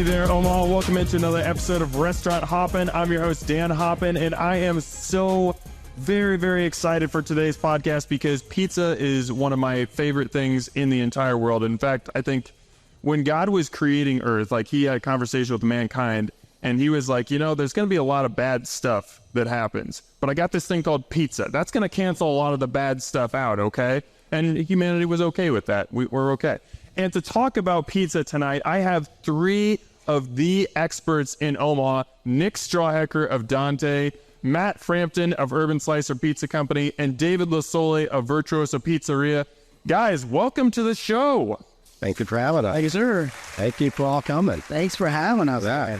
there, Omaha. Welcome into another episode of Restaurant Hoppen. I'm your host, Dan Hoppen, and I am so very, very excited for today's podcast because pizza is one of my favorite things in the entire world. In fact, I think when God was creating Earth, like he had a conversation with mankind, and he was like, you know, there's going to be a lot of bad stuff that happens, but I got this thing called pizza. That's going to cancel a lot of the bad stuff out, okay? And humanity was okay with that. We're okay. And to talk about pizza tonight, I have three of the experts in Omaha: Nick Strawhecker of Dante, Matt Frampton of Urban Slicer Pizza Company, and David Losole of Virtuoso Pizzeria. Guys, welcome to the show. Thank you for having us. Thank you, sir. Thank you for all coming. Thanks for having us. Yeah.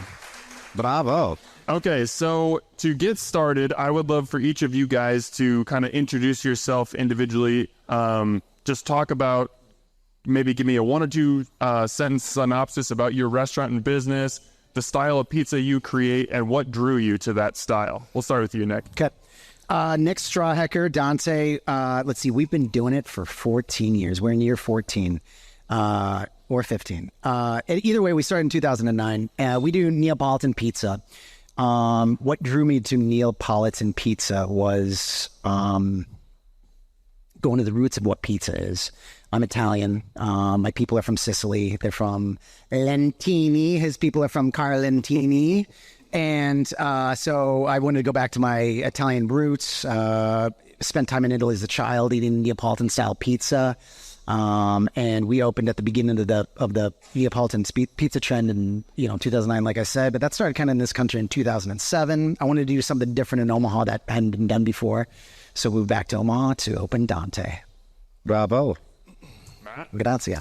Bravo. Okay, so to get started, I would love for each of you guys to kind of introduce yourself individually. Just talk about, maybe give me a 1 or 2 sentence synopsis about your restaurant and business, the style of pizza you create, and what drew you to that style. We'll start with you, Nick. Okay. Nick Strawhecker, Dante. Let's see, we've been doing it for 14 years. We're in year 14 or 15. Either way, we started in 2009. We do Neapolitan pizza. What drew me to Neapolitan pizza was going to the roots of what pizza is. I'm Italian. My people are from Sicily. They're from Lentini. His people are from Carlentini. And so I wanted to go back to my Italian roots. Spent time in Italy as a child eating Neapolitan-style pizza. And we opened at the beginning of the Neapolitan pizza trend in 2009, like I said. But that started kind of in this country in 2007. I wanted to do something different in Omaha that hadn't been done before. So we moved back to Omaha to open Dante. Bravo. Grazie.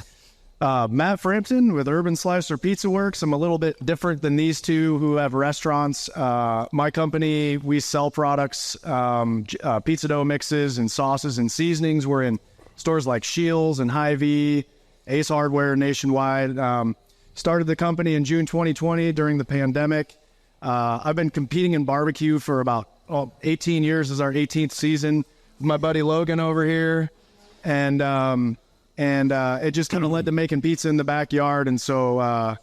Matt Frampton with Urban Slicer Pizza Works. I'm a little bit different than these two who have restaurants. My company, we sell products, pizza dough mixes and sauces and seasonings. We're in stores like Shields and Hy-Vee, Ace Hardware nationwide. Started the company in June 2020 during the pandemic. I've been competing in barbecue for about 18 years. This is our 18th season. My buddy Logan over here. And it just kind of led to making pizza in the backyard, and so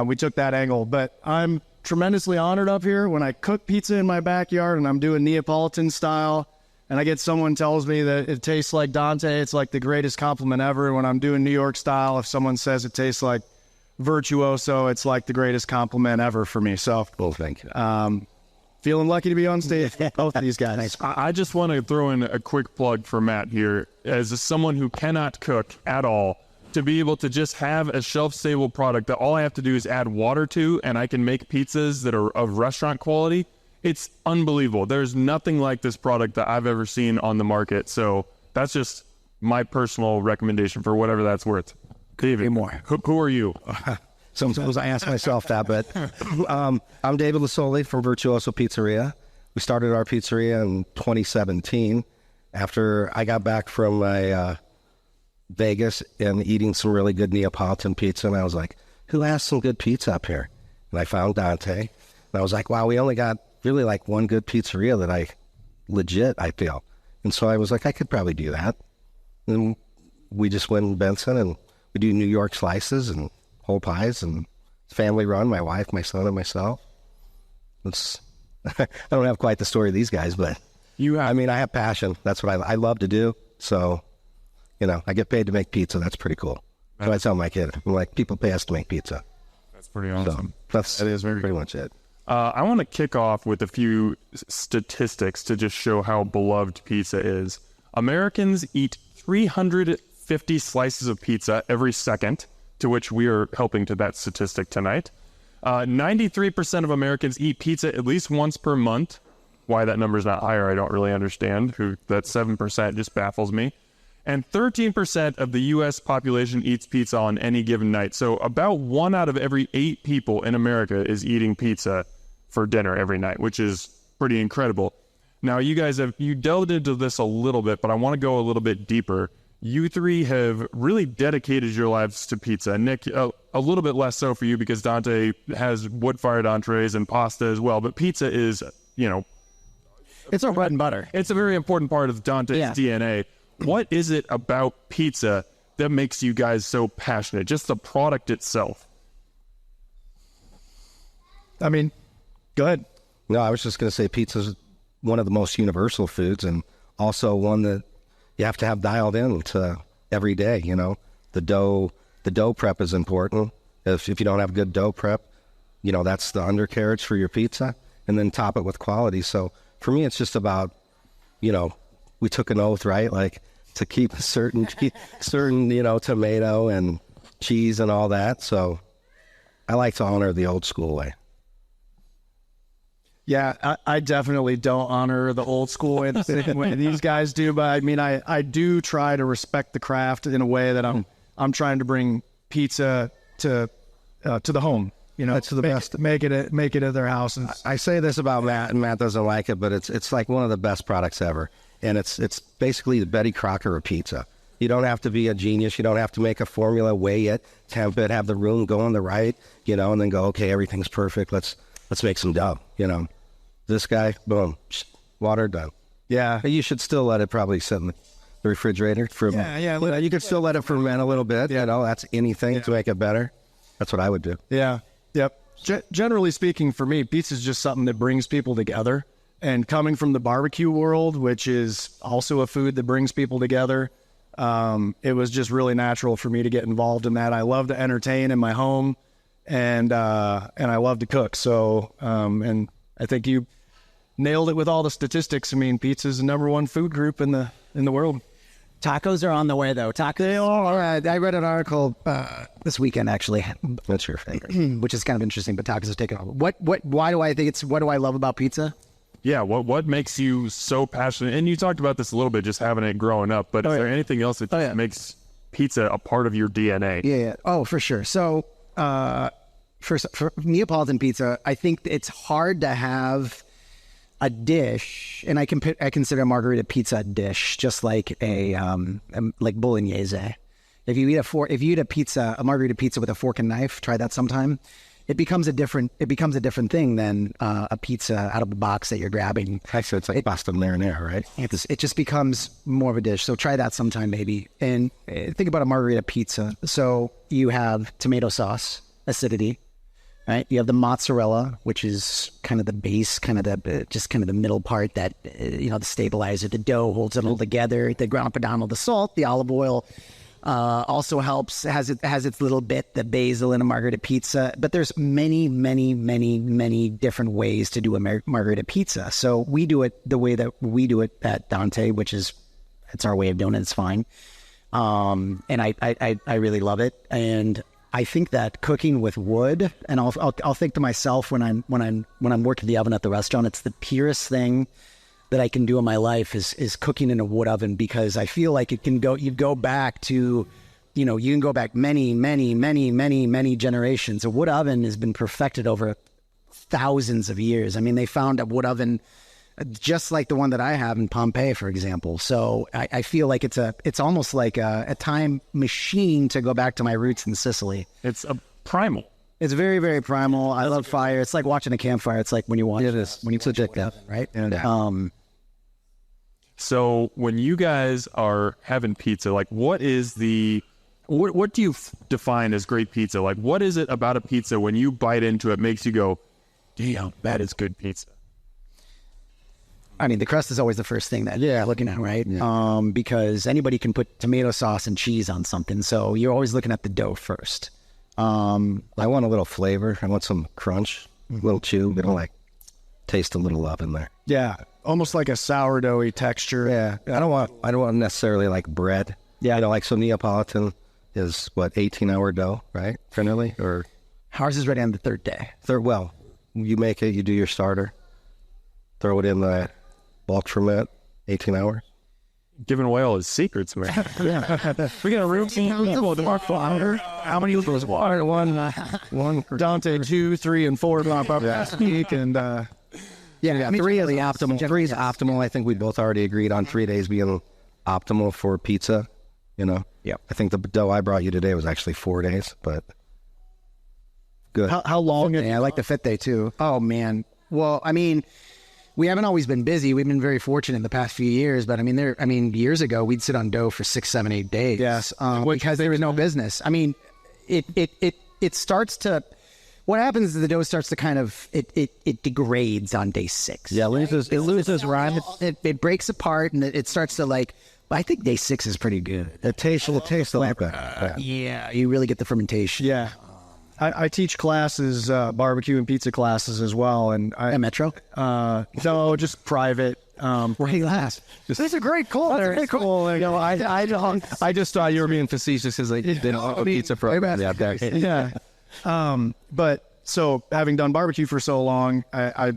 we took that angle. But I'm tremendously honored up here when I cook pizza in my backyard and I'm doing Neapolitan style, and I get someone tells me that it tastes like Dante. It's like the greatest compliment ever. When I'm doing New York style, if someone says it tastes like Virtuoso, it's like the greatest compliment ever for me. So, Well, thank you. Feeling lucky to be on stage with both of these guys. I just want to throw in a quick plug for Matt here. As someone who cannot cook at all, to be able to just have a shelf-stable product that all I have to do is add water to, and I can make pizzas that are of restaurant quality, it's unbelievable. There's nothing like this product that I've ever seen on the market. So that's just my personal recommendation for whatever that's worth. David, who are you? Sometimes I ask myself that, but I'm David Losole from Virtuoso Pizzeria. We started our pizzeria in 2017 after I got back from my Vegas and eating some really good Neapolitan pizza, and I was like, who has some good pizza up here? And I found Dante, and I was like, wow, we only got really like one good pizzeria that I feel. And so I was like, I could probably do that. And we just went in Benson, and we do New York slices and whole pies, and family run, my wife, my son, and myself. It's I don't have quite the story of these guys, but I have passion. That's what I love to do. So, I get paid to make pizza. That's pretty cool. So I tell my kid, I'm like, people pay us to make pizza. That's pretty awesome. So that is pretty much it. I want to kick off with a few statistics to just show how beloved pizza is. Americans eat 350 slices of pizza every second, to which we are helping to that statistic tonight. 93% of Americans eat pizza at least once per month. Why that number is not higher, I don't really understand. That 7% just baffles me. And 13% of the U.S. population eats pizza on any given night. So about 1 out of every 8 people in America is eating pizza for dinner every night, which is pretty incredible. Now, you guys you delved into this a little bit, but I want to go a little bit deeper. You three have really dedicated your lives to pizza. Nick, a little bit less so for you because Dante has wood-fired entrees and pasta as well. But pizza is, It's our bread and butter. It's a very important part of Dante's DNA. What is it about pizza that makes you guys so passionate? Just the product itself. I mean, go ahead. No, I was just going to say pizza's one of the most universal foods, and also one that you have to have dialed in to every day. You know, the dough prep is important. If you don't have good dough prep, you know, that's the undercarriage for your pizza, and then top it with quality. So for me, it's just about, you know, we took an oath, right? Like to keep a certain, you know, tomato and cheese and all that. So I like to honor the old school way. Yeah, I definitely don't honor the old school way these guys do, but I mean, I do try to respect the craft in a way that I'm trying to bring pizza to the home. You know, That's the best. Make it at their house. I say this about Matt, and Matt doesn't like it, but it's like one of the best products ever, and it's basically the Betty Crocker of pizza. You don't have to be a genius. You don't have to make a formula, weigh it, temp it, have the room go on the right, you know, and then go, okay, everything's perfect. Let's make some dough, you know. This guy, boom, water, done. Yeah. You should still let it probably sit in the refrigerator for Yeah. You could still let it ferment a little bit. You know, that's anything to make it better. That's what I would do. Yeah. Yep. Generally speaking, for me, pizza is just something that brings people together. And coming from the barbecue world, which is also a food that brings people together, it was just really natural for me to get involved in that. I love to entertain in my home, and I love to cook. So, and I think you nailed it with all the statistics. I mean, pizza is the #1 food group in the world. Tacos are on the way, though. Tacos. I read an article this weekend, actually. That's your favorite. Which is kind of interesting, but tacos are taking over. What do I love about pizza? Yeah, what makes you so passionate? And you talked about this a little bit, just having it growing up. But is there anything else that makes pizza a part of your DNA? Yeah. Oh, for sure. So, for Neapolitan pizza, I think it's hard to have a dish, and I consider a margarita pizza a dish, just like like bolognese. If you eat a margarita pizza with a fork and knife, try that sometime. It becomes a different thing than a pizza out of the box that you're grabbing. Actually, it's like pasta marinara, right? It just becomes more of a dish. So try that sometime, maybe. And think about a margarita pizza. So you have tomato sauce, acidity, right? You have the mozzarella, which is kind of the base, kind of the middle part that, the stabilizer. The dough holds it all together. The Grana Padano, the salt, the olive oil. Also helps, has its little bit, the basil in a margarita pizza, but there's many, many, many, many different ways to do a margarita pizza. So we do it the way that we do it at Dante, which is, it's our way of doing it. It's fine. And I really love it. And I think that cooking with wood, and I'll think to myself when I'm working the oven at the restaurant, it's the purest thing that I can do in my life is cooking in a wood oven, because I feel like you can go back to, you can go back many, many, many, many, many generations. A wood oven has been perfected over thousands of years. I mean, they found a wood oven just like the one that I have in Pompeii, for example. So I feel like it's almost like a time machine to go back to my roots in Sicily. It's a primal. It's very, very primal. I love fire. It's like watching a campfire. It's like when you watch that, right? And so when you guys are having pizza, like what do you define as great pizza? Like what is it about a pizza when you bite into it makes you go, damn, that is good pizza? I mean, the crust is always the first thing that you're looking at, right? Yeah. Because anybody can put tomato sauce and cheese on something. So you're always looking at the dough first. I want a little flavor. I want some crunch, a little chew. You know, like taste a little love in there. Yeah, almost like a sourdoughy texture. Yeah, I don't want necessarily like bread. Yeah, like so Neapolitan is 18-hour dough, right? Generally, or ours is ready on the third day. Well, you make it, you do your starter, throw it in the bulk ferment, 18 hours. Giving away all his secrets, man. Yeah. We got a room. How many liters water? One. Dante, 2, 3, and 4. Last week, and 3 is the optimal. 3 is optimal. I think we both already agreed on 3 days being optimal for pizza. Yeah. I think the dough I brought you today was actually 4 days, but good. How long? I like the fit day too. Oh man. Well, I mean, we haven't always been busy. We've been very fortunate in the past few years, but years ago we'd sit on dough for 6, 7, 8 days. Yes. Because there was no business. I mean, it starts to, what happens is the dough starts to kind of it degrades on day 6. Yeah, it loses rhyme. It breaks apart and it starts to like. I think day 6 is pretty good. It tastes like that. Yeah, you really get the fermentation. Yeah. I teach classes, barbecue and pizza classes as well, and At Metro? No, just private. Right last. This is a great call. That's very cool. No, I just thought you were being facetious because they don't have a pizza program out there. Yeah. But so having done barbecue for so long, I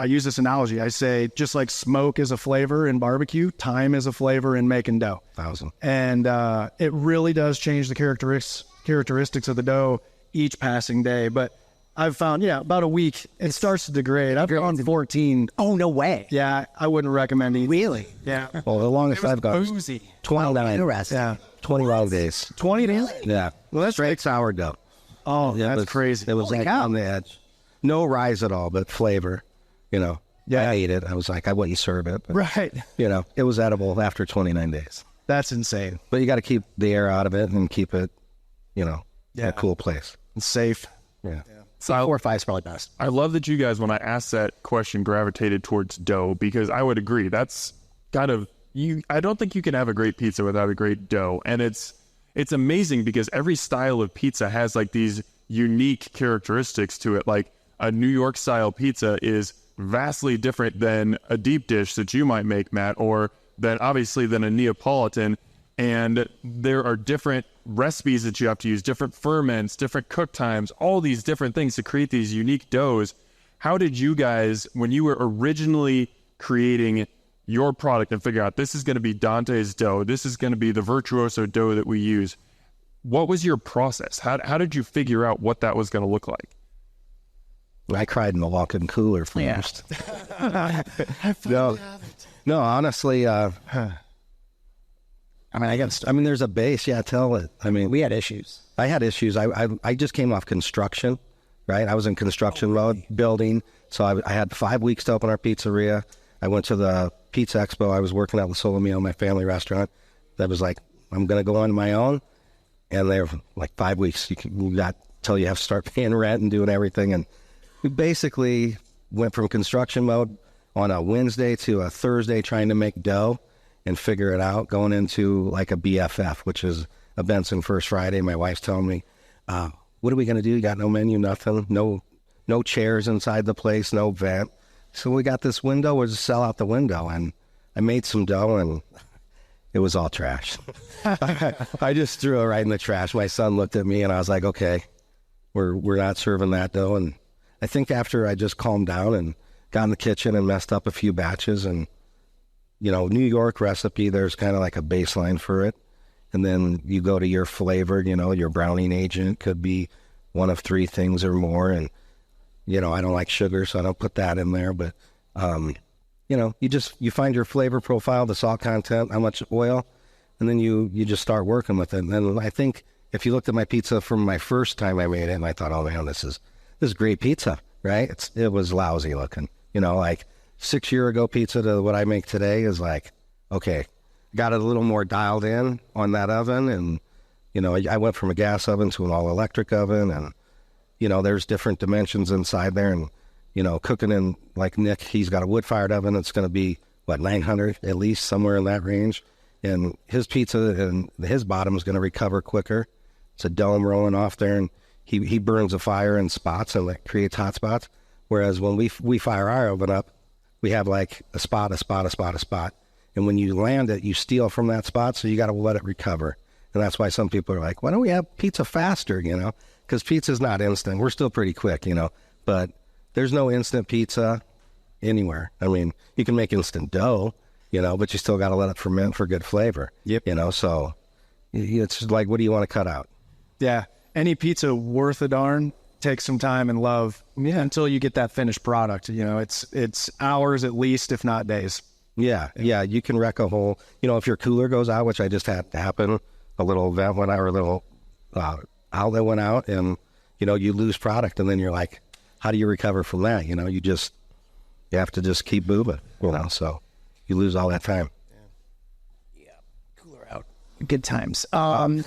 use this analogy. I say, just like smoke is a flavor in barbecue, time is a flavor in making dough. 1,000. And it really does change the characteristics of the dough each passing day. But I've found, about a week, it starts to degrade. I've gone 14. Oh, no way. Yeah, I wouldn't recommend eating. Really? Yeah. Well, the longest I've got Boozy. 29. Interesting. Yeah. 20 long days. 20 days? Yeah. Well, that's straight sourdough. Oh, Yeah, that's crazy. It was Holy like cow. on the edge. No rise at all, but flavor. Yeah. Yeah. I ate it. I was like, I wouldn't serve it. But, Right. it was edible after 29 days. That's insane. But you got to keep the air out of it and keep it, in Yeah. a cool place. It's safe. Yeah. So 4 or 5 is probably best. I love that you guys, when I asked that question, gravitated towards dough, because I would agree. That's kind of I don't think you can have a great pizza without a great dough, and it's amazing because every style of pizza has like these unique characteristics to it. Like a New York style pizza is vastly different than a deep dish that you might make, Matt, or than a Neapolitan. And there are different recipes that you have to use, different ferments, different cook times, all these different things to create these unique doughs. How did you guys, when you were originally creating your product and figure out this is going to be Dante's dough, this is going to be the Virtuoso dough that we use, what was your process? How did you figure out what that was going to look like? I cried in the walk-in cooler first. No, honestly, there's a base. Yeah, tell it. We had issues. I had issues. I just came off construction, right? I was in construction mode, building. So I had 5 weeks to open our pizzeria. I went to the Pizza Expo. I was working at Losole, my family restaurant. That was like, I'm going to go on my own. And they were like 5 weeks. You got till you have to start paying rent and doing everything. And we basically went from construction mode on a Wednesday to a Thursday trying to make dough and figure it out, going into like a BFF, which is a Benson First Friday. My wife's telling me, what are we going to do? You got no menu, nothing, no chairs inside the place, no vent. So we got this window, we'll just sell out the window. And I made some dough and it was all trash. I just threw it right in the trash. My son looked at me and I was like, okay, we're not serving that dough. And I think after I just calmed down and got in the kitchen and messed up a few batches, and New York recipe, there's kind of like a baseline for it. And then you go to your flavor, your browning agent could be one of 3 things or more. And, I don't like sugar, so I don't put that in there. But, you find your flavor profile, the salt content, how much oil, and then you just start working with it. And then I think if you looked at my pizza from my first time I made it, and I thought, oh man, this is great pizza, right? It was lousy looking, like 6 year ago pizza to what I make today is like, okay, got it a little more dialed in on that oven. And, I went from a gas oven to an all electric oven, and, there's different dimensions inside there. And, cooking in like Nick, he's got a wood fired oven. It's going to be 900 at least, somewhere in that range. And his pizza and his bottom is going to recover quicker. It's a dome rolling off there, and he burns a fire in spots and like creates hot spots. Whereas when we fire our oven up, we have like a spot. And when you land it, you steal from that spot, so you got to let it recover. And that's why some people are like, why don't we have pizza faster, Because pizza's not instant. We're still pretty quick, But there's no instant pizza anywhere. You can make instant dough, but you still got to let it ferment for good flavor. Yep. So it's just like, what do you want to cut out? Yeah. Any pizza worth a darn takes some time and love until you get that finished product. It's hours at least, if not days. Yeah. You can wreck a whole, if your cooler goes out, which I just had to happen, a little vent went out, or a little outlet went out, and, you lose product. And then you're like, how do you recover from that? You have to just keep moving, so you lose all that time. Yeah. Cooler out. Good times. Can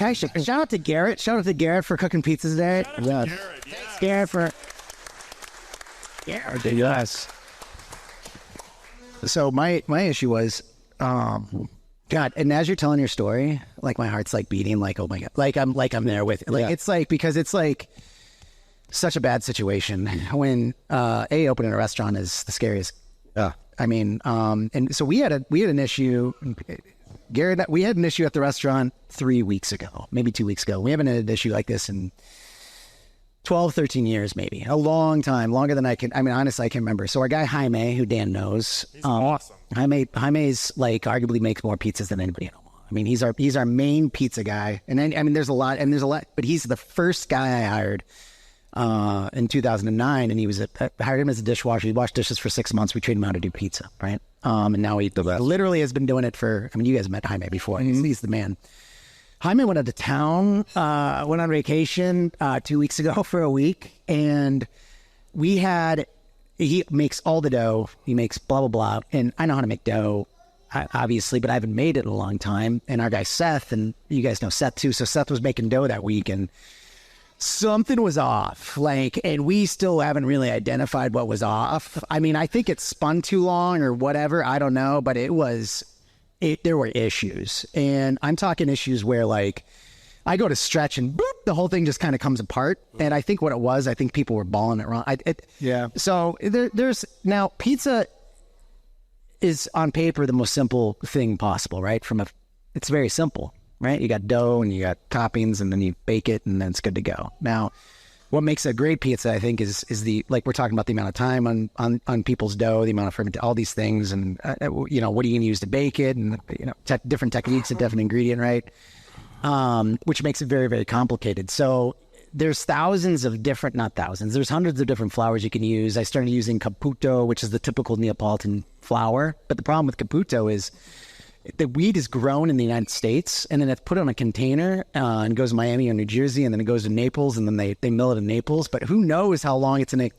I shout out to Garrett? Shout out to Garrett for cooking pizzas today. Yes. Thanks, Garrett, for... Garrett. Yes. So my issue was, God, and as you're telling your story, like my heart's like beating, like, oh my God, like I'm there with it. Like, it's like, because it's like such a bad situation when, opening a restaurant is the scariest. I mean, and so we had an issue, Garrett, we had an issue at the restaurant 3 weeks ago, maybe 2 weeks ago. We haven't had an issue like this in 12, 13 years, maybe. A long time, longer than honestly, I can't remember. So our guy Jaime, who Dan knows. He's awesome. Jaime's like arguably makes more pizzas than anybody in Omaha. I mean, he's our main pizza guy. And then, I mean, there's a lot, but he's the first guy I hired in 2009, and I hired him as a dishwasher. He washed dishes for 6 months. We trained him how to do pizza, right? And now he literally has been doing it for, I mean, you guys met Jaime before. He's the man. Jaime went out of town, went on vacation 2 weeks ago for a week, and he makes all the dough. He makes blah, blah, blah. And I know how to make dough, obviously, but I haven't made it in a long time. And our guy Seth, and you guys know Seth too. So Seth was making dough that week, and something was off, and we still haven't really identified what was off. I mean, I think it spun too long or whatever. I don't know, but there were issues, and I'm talking issues where I go to stretch and boop, the whole thing just kind of comes apart. And I think what it was, I think people were balling it wrong. So there's now pizza is on paper the most simple thing possible, right? It's very simple. Right? You got dough and you got toppings, and then you bake it, and then it's good to go. Now, what makes a great pizza, I think, is we're talking about the amount of time on people's dough, the amount of fermentation, all these things, and what are you going to use to bake it, and different techniques, a different ingredient, right? Which makes it very, very complicated. So there's there's hundreds of different flours you can use. I started using Caputo, which is the typical Neapolitan flour, but the problem with Caputo is the wheat is grown in the United States, and then it's put on a container and goes to Miami or New Jersey, and then it goes to Naples, and then they mill it in Naples. But who knows how long it's in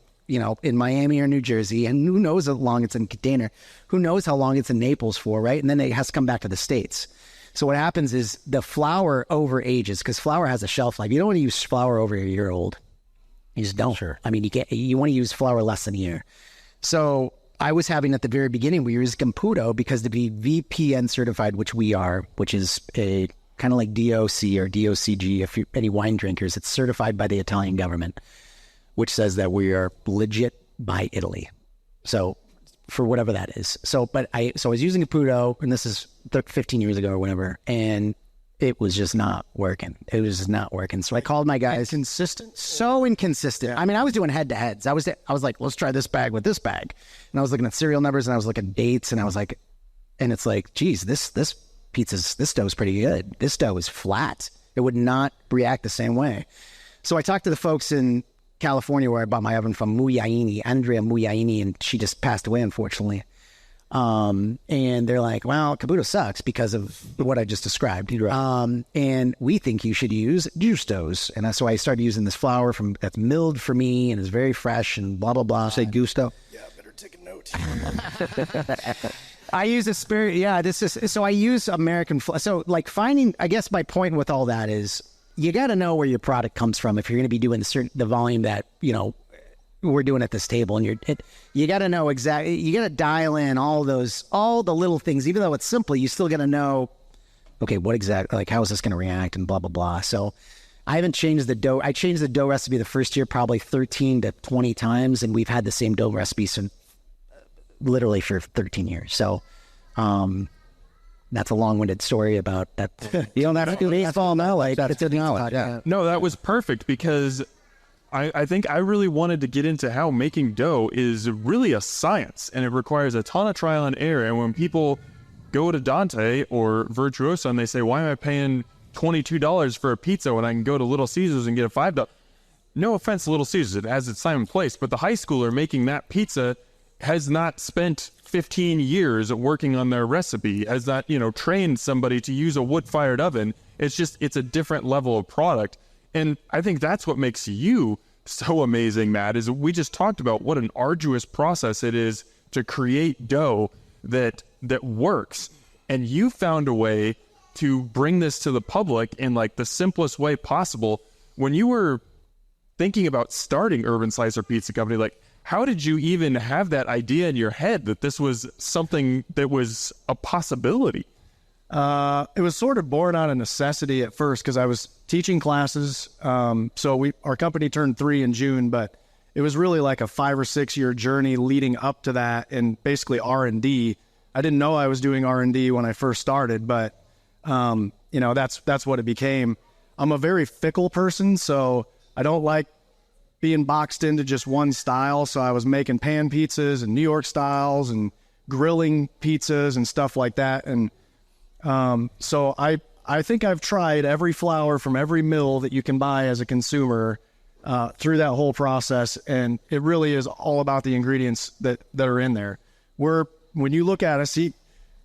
Miami or New Jersey, and who knows how long it's in a container? Who knows how long it's in Naples for, right? And then it has to come back to the States. So what happens is the flour over ages, because flour has a shelf life. You don't want to use flour over a year old. You just don't. Sure. I mean, you want to use flour less than a year. So I was having at the very beginning, we used Caputo because to be VPN certified, which we are, which is a kind of like DOC or DOCG, if you're any wine drinkers, it's certified by the Italian government, which says that we are legit by Italy. So for whatever that is. So I was using Caputo, and this is 15 years ago or whatever, and it was just not working. It was just not working. So I called my guys. Inconsistent? So inconsistent. Yeah. I mean, I was doing head-to-heads. I was like, let's try this bag with this bag. And I was looking at serial numbers, and I was looking at dates, and I was like, and it's like, geez, this dough's pretty good. This dough is flat. It would not react the same way. So I talked to the folks in California where I bought my oven from, Andrea Muyaini, and she just passed away, unfortunately. And they're like, well, Caputo sucks because of what I just described. And we think you should use Gustos. And so I started using this flour that's milled for me and is very fresh and blah, blah, blah. Say Gusto? Yeah, better take a note. I use a spirit. Yeah, so I use American flour. So I guess my point with all that is you got to know where your product comes from if you're going to be doing the volume that, we're doing at this table, and you got to know exactly, you got to dial in all the little things. Even though it's simple, you still got to know, okay, what exactly, how is this going to react, and blah, blah, blah. So I haven't changed the dough. I changed the dough recipe the first year probably 13 to 20 times, and we've had the same dough recipe literally for 13 years. So that's a long-winded story about that. You don't have to do baseball now. It's a knowledge. Yeah. No, that was perfect because I think I really wanted to get into how making dough is really a science, and it requires a ton of trial and error. And when people go to Dante or Virtuoso and they say, why am I paying $22 for a pizza when I can go to Little Caesars and get a $5? No offense to Little Caesars, it has its time and place, but the high schooler making that pizza has not spent 15 years working on their recipe, has not, trained somebody to use a wood-fired oven. It's a different level of product. And I think that's what makes you so amazing, Matt, is we just talked about what an arduous process it is to create dough that works. and you found a way to bring this to the public in like the simplest way possible. When you were thinking about starting Urban Slicer Pizza Company, like how did you even have that idea in your head that this was something that was a possibility? It was sort of born out of necessity at first because I was teaching classes. So our company turned 3 in June, but it was really like a 5 or 6 year journey leading up to that, and basically R&D. I didn't know I was doing R&D when I first started, but that's what it became. I'm a very fickle person, so I don't like being boxed into just one style. So I was making pan pizzas and New York styles and grilling pizzas and stuff like that. And so I think I've tried every flour from every mill that you can buy as a consumer through that whole process. And it really is all about the ingredients that are in there. When you look at us,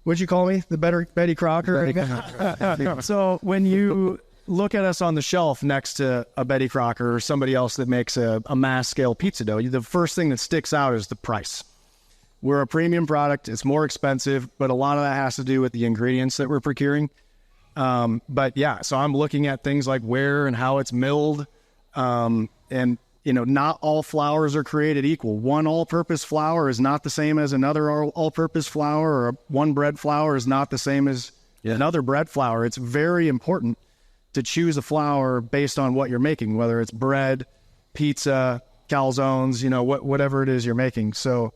what'd you call me? The Betty Crocker? So when you look at us on the shelf next to a Betty Crocker or somebody else that makes a mass scale pizza dough, the first thing that sticks out is the price. We're a premium product. It's more expensive, but a lot of that has to do with the ingredients that we're procuring. But yeah, so I'm looking at things like where and how it's milled. And not all flours are created equal. One all-purpose flour is not the same as another all-purpose flour, or one bread flour is not the same as another bread flour. It's very important to choose a flour based on what you're making, whether it's bread, pizza, calzones, whatever it is you're making. So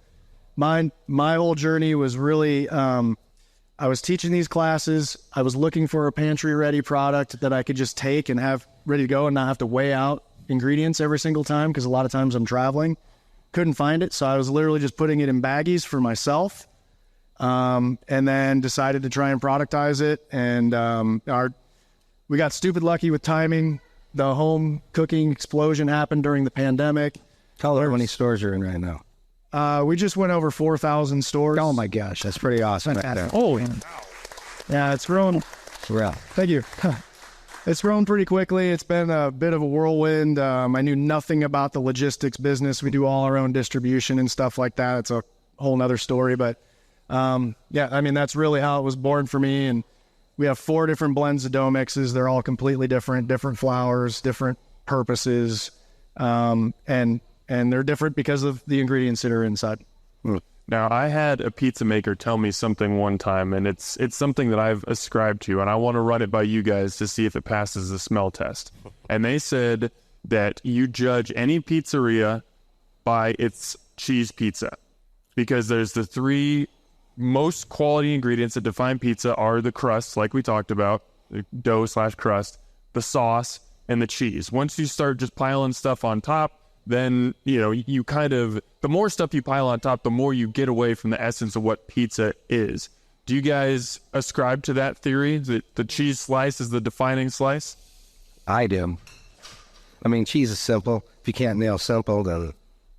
my whole journey was really, I was teaching these classes. I was looking for a pantry-ready product that I could just take and have ready to go and not have to weigh out ingredients every single time, because a lot of times I'm traveling. Couldn't find it, so I was literally just putting it in baggies for myself, and then decided to try and productize it. And we got stupid lucky with timing. The home cooking explosion happened during the pandemic. Tell her how many stores you're in right now. We just went over 4,000 stores. Oh my gosh, that's pretty awesome. Oh, yeah, it's grown. Yeah. Thank you. It's grown pretty quickly. It's been a bit of a whirlwind. I knew nothing about the logistics business. We do all our own distribution and stuff like that. It's a whole nother story. But that's really how it was born for me. And we have 4 different blends of dough mixes. They're all completely different flours, different purposes. And they're different because of the ingredients that are inside. Now, I had a pizza maker tell me something one time, and it's something that I've ascribed to, and I want to run it by you guys to see if it passes the smell test. And they said that you judge any pizzeria by its cheese pizza, because there's the 3 most quality ingredients that define pizza are the crust, like we talked about, the dough/crust, the sauce, and the cheese. Once you start just piling stuff on top, then, you kind of, the more stuff you pile on top, the more you get away from the essence of what pizza is. Do you guys ascribe to that theory, that the cheese slice is the defining slice? I do. I mean, cheese is simple. If you can't nail simple, then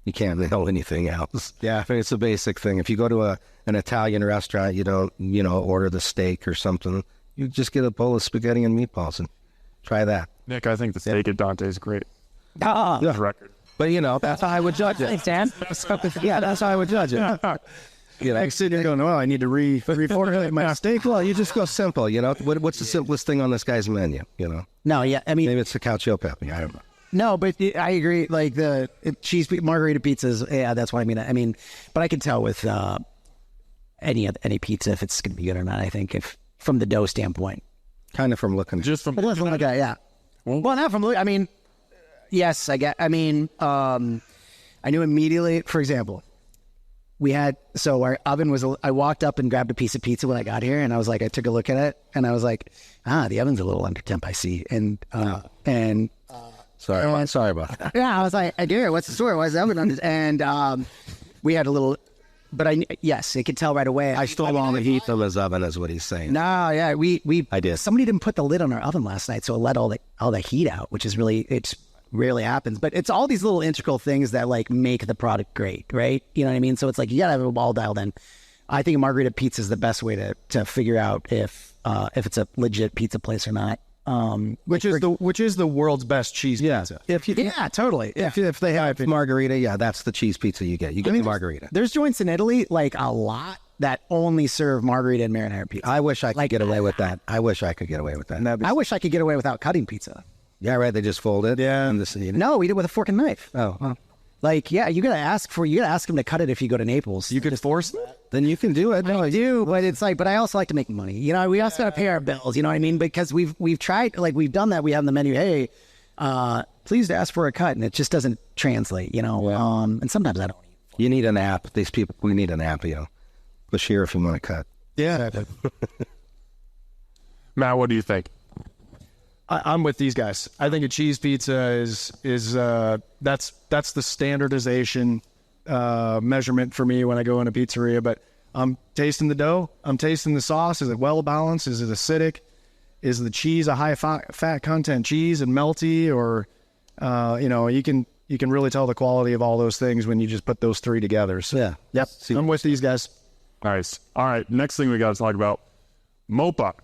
you can't nail anything else. Yeah. I mean, it's a basic thing. If you go to an Italian restaurant, you don't, order the steak or something. You just get a bowl of spaghetti and meatballs and try that. Nick, I think the steak at Dante is great. Yeah. Record. But, that's how I would judge it. Thanks, Dan. Yeah, that's how I would judge it. Like sitting there going, well, I need to reformulate my steak. Well, you just go simple, What's the simplest thing on this guy's menu, No, yeah, I mean, Maybe it's the cacio pepe, I don't know. no, but I agree. Like the cheese margarita pizzas, yeah, that's what I mean. I mean, but I can tell with any pizza if it's going to be good or not. I think if from the dough standpoint, Kind of from looking. Just from well, yeah. Well, not from. I mean, yes, I get. I mean, I knew immediately. For example, our oven was. I walked up and grabbed a piece of pizza when I got here, and I was like, I took a look at it, and I was like, the oven's a little under temp. I see, and Sorry about that. yeah, I was like, dear, what's the story? Why is the oven under? And we had a little. But yes, it could tell right away. I stole all the heat from his oven, is what he's saying. No, yeah, I did. Somebody didn't put the lid on our oven last night, so it let all the heat out, which is it rarely happens. But it's all these little integral things that like make the product great, right? You know what I mean? So it's like you gotta have it all dialed in. I think a margarita pizza is the best way to figure out if it's a legit pizza place or not. Which is the world's best cheese pizza. Totally. If they have margarita, that's the cheese pizza you get. You get the margarita. There's joints in Italy, like a lot that only serve margarita and marinara pizza. I wish I could get away with that. I wish I could get away with that. I wish I could get away without cutting pizza. Yeah, right. They just fold it. Yeah. And this, No, we did it with a fork and knife. Oh, Like, yeah, you gotta ask them to cut it if you go to Naples. You could force that. then you can do it. No, I do, but it's like, but I also like to make money. You know, we also gotta pay our bills. You know what I mean? Because we've tried, like we've done that. We have on the menu, hey, please ask for a cut, and it just doesn't translate. You know, and sometimes I don't. you need an app. These people, we need an app. You know, push here if you want to cut. Yeah. Matt, what do you think? I'm with these guys. I think a cheese pizza is that's the standardization measurement for me when I go in a pizzeria. But I'm tasting the dough. I'm tasting the sauce. Is it well balanced? Is it acidic? Is the cheese a high fat content cheese and melty? Or you can really tell the quality of all those things when you just put those three together. So, Yeah. Yep. I'm with these guys. Nice. All right. Next thing we got to talk about MOPA,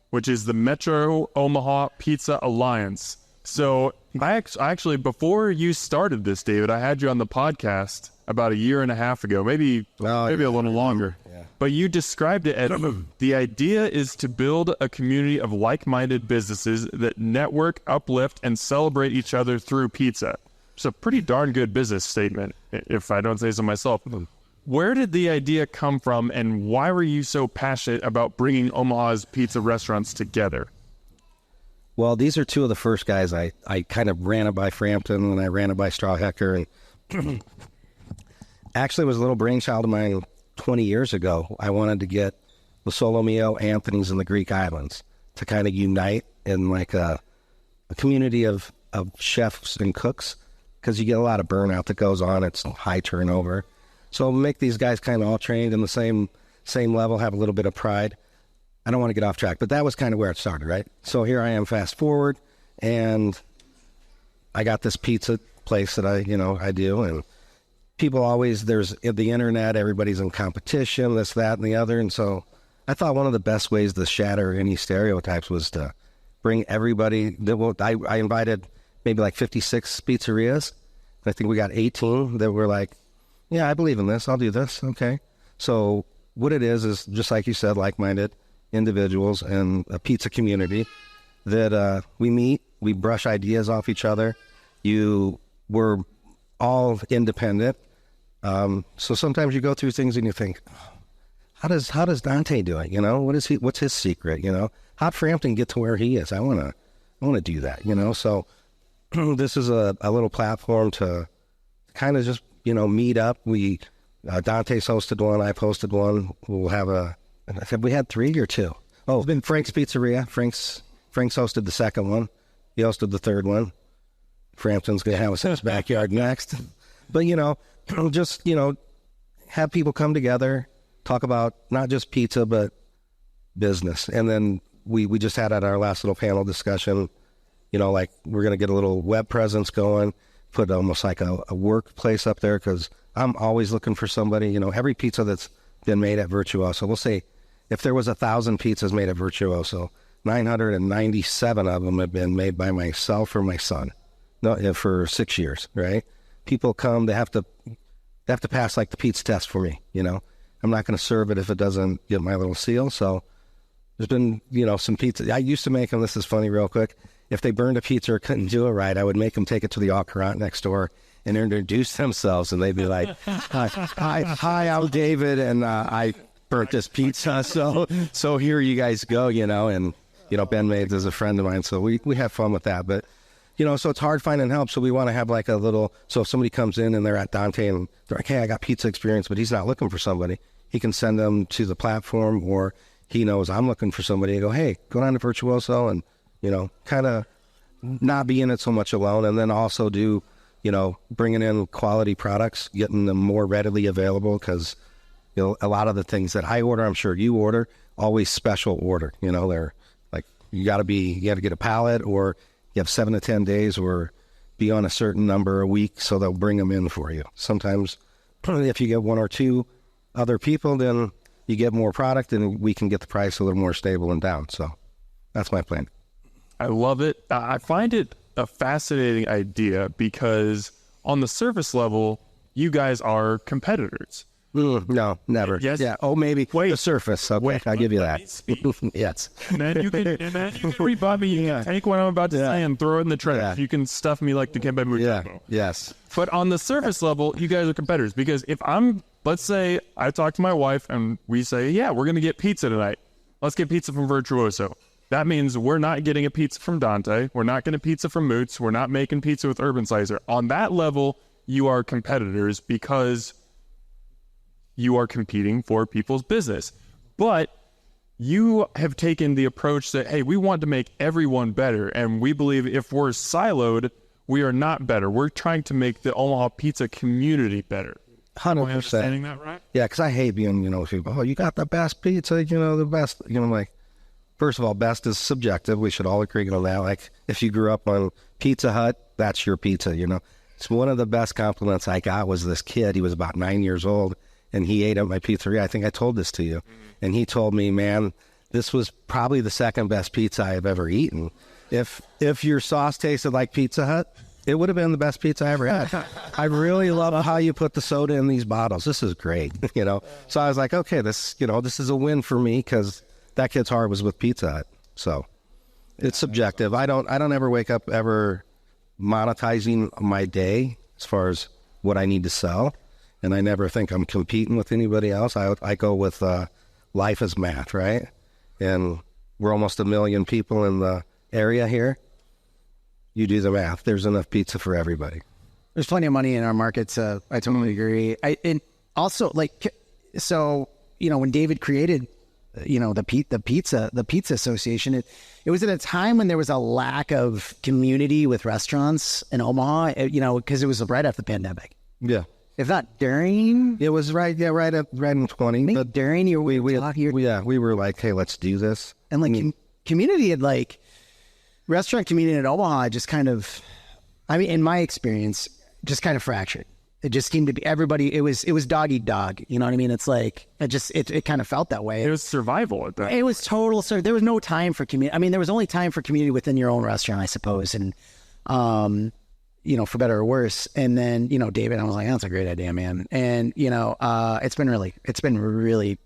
which is the Metro Omaha Pizza Alliance. So I actually, before you started this, David, I had you on the podcast about a year and a half ago, maybe a little longer. Yeah. But you described it as the idea is to build a community of like-minded businesses that network, uplift, and celebrate each other through pizza. It's a pretty darn good business statement, if I don't say so myself. Where did the idea come from, and why were you so passionate about bringing Omaha's pizza restaurants together? Well, these are two of the first guys. I kind of ran it by Frampton, and I ran it by Strawhecker. And actually, it was a little brainchild of mine 20 years ago. I wanted to get Losole, Anthony's, and the Greek islands to kind of unite in like a community of chefs and cooks, because you get a lot of burnout that goes on. It's high turnover. So make these guys kind of all trained in the same level, have a little bit of pride. I don't want to get off track, but that was kind of where it started, right? So here I am, fast forward, and I got this pizza place that I do, and people always, there's the internet, everybody's in competition, this, that, and the other, and so I thought one of the best ways to shatter any stereotypes was to bring everybody. I invited maybe like 56 pizzerias. I think we got 18 that were like, yeah, I believe in this. I'll do this. Okay. So what it is just like you said, like-minded individuals and a pizza community that we meet, we brush ideas off each other. We're all independent. So sometimes you go through things and you think, how does Dante do it? You know, what's his secret? You know, how'd Frampton get to where he is? I want to do that, you know? So this is a little platform to kind of just, meet up. We, Dante's hosted one, I've hosted one. We'll have have we had 3 or 2? Oh, it's been Frank's Pizzeria. Frank's hosted the second one. He hosted the third one. Frampton's going to have us in his backyard next. But, just, have people come together, talk about not just pizza, but business. And then we just had at our last little panel discussion, like we're going to get a little web presence going, put almost like a workplace up there, because I'm always looking for somebody, every pizza that's been made at Virtuoso. We'll say if there was 1,000 pizzas made at Virtuoso, 997 of them have been made by myself or my son. No, for 6 years, right? People come, they have to pass like the pizza test for me, I'm not going to serve it if it doesn't get my little seal. So there's been, some pizza. I used to make them, this is funny real quick. If they burned a pizza or couldn't do it right, I would make them take it to the restaurant next door and introduce themselves. And they'd be like, hi, I'm David, and I burnt this pizza. So here you guys go, and, Ben Maids is a friend of mine. So we have fun with that. But, so it's hard finding help. So we want to have like a little, so if somebody comes in and they're at Dante and they're like, hey, I got pizza experience, but he's not looking for somebody, he can send them to the platform, or he knows I'm looking for somebody and go, hey, go down to Virtuoso and, kind of not be in it so much alone. And then also do, bringing in quality products, getting them more readily available, because, a lot of the things that I order, I'm sure you order, always special order. They're like, you got to get a pallet, or you have 7 to 10 days, or be on a certain number a week, so they'll bring them in for you. Sometimes if you get 1 or 2 other people, then you get more product and we can get the price a little more stable and down. So that's my plan. I love it. I find it a fascinating idea because on the surface level, you guys are competitors. No, never. Yes. Yeah. Oh, maybe Wait. the surface. Okay, I'll give you that. Yes. And then you can rebut me. You can take what I'm about to say and throw it in the trash. Yeah. You can stuff me like the Kembe Yeah. Mutombo. Yes. But on the surface level, you guys are competitors, because if let's say I talk to my wife and we say, yeah, we're going to get pizza tonight. Let's get pizza from Virtuoso. That means we're not getting a pizza from Dante. We're not getting pizza from Moots. We're not making pizza with Urban Slicer. On that level, you are competitors because you are competing for people's business. But you have taken the approach that, hey, we want to make everyone better. And we believe if we're siloed, we are not better. We're trying to make the Omaha pizza community better. 100%. Am I understanding that right? Yeah, because I hate being, people, oh, you got the best pizza, the best. Like, first of all, best is subjective. We should all agree on that. Like, if you grew up on Pizza Hut, that's your pizza, So one of the best compliments I got was this kid. He was about 9 years old, and he ate at my pizzeria. I think I told this to you. And he told me, man, this was probably the second best pizza I have ever eaten. If your sauce tasted like Pizza Hut, it would have been the best pizza I ever had. I really love how you put the soda in these bottles. This is great, So I was like, okay, this is a win for me, because that kid's heart was with Pizza Hut. So it's subjective. I don't ever wake up ever monetizing my day as far as what I need to sell. And I never think I'm competing with anybody else. I go with life is math, right? And we're almost 1 million people in the area here. You do the math. There's enough pizza for everybody. There's plenty of money in our market, so I totally agree. And also, when David created, the pizza association, it was at a time when there was a lack of community with restaurants in Omaha, because it was right after the pandemic. Yeah. If not during, it was right in 20. maybe But during your we were like, hey, let's do this. and community had restaurant community in Omaha just kind of, in my experience, just kind of fractured. It just seemed to be everybody. It was dog eat dog. You know what I mean? It's like it kind of felt that way. It was survival at that. It was total. So there was no time for community. There was only time for community within your own restaurant, I suppose, and for better or worse. And then David, I was like, that's a great idea, man. And it's been really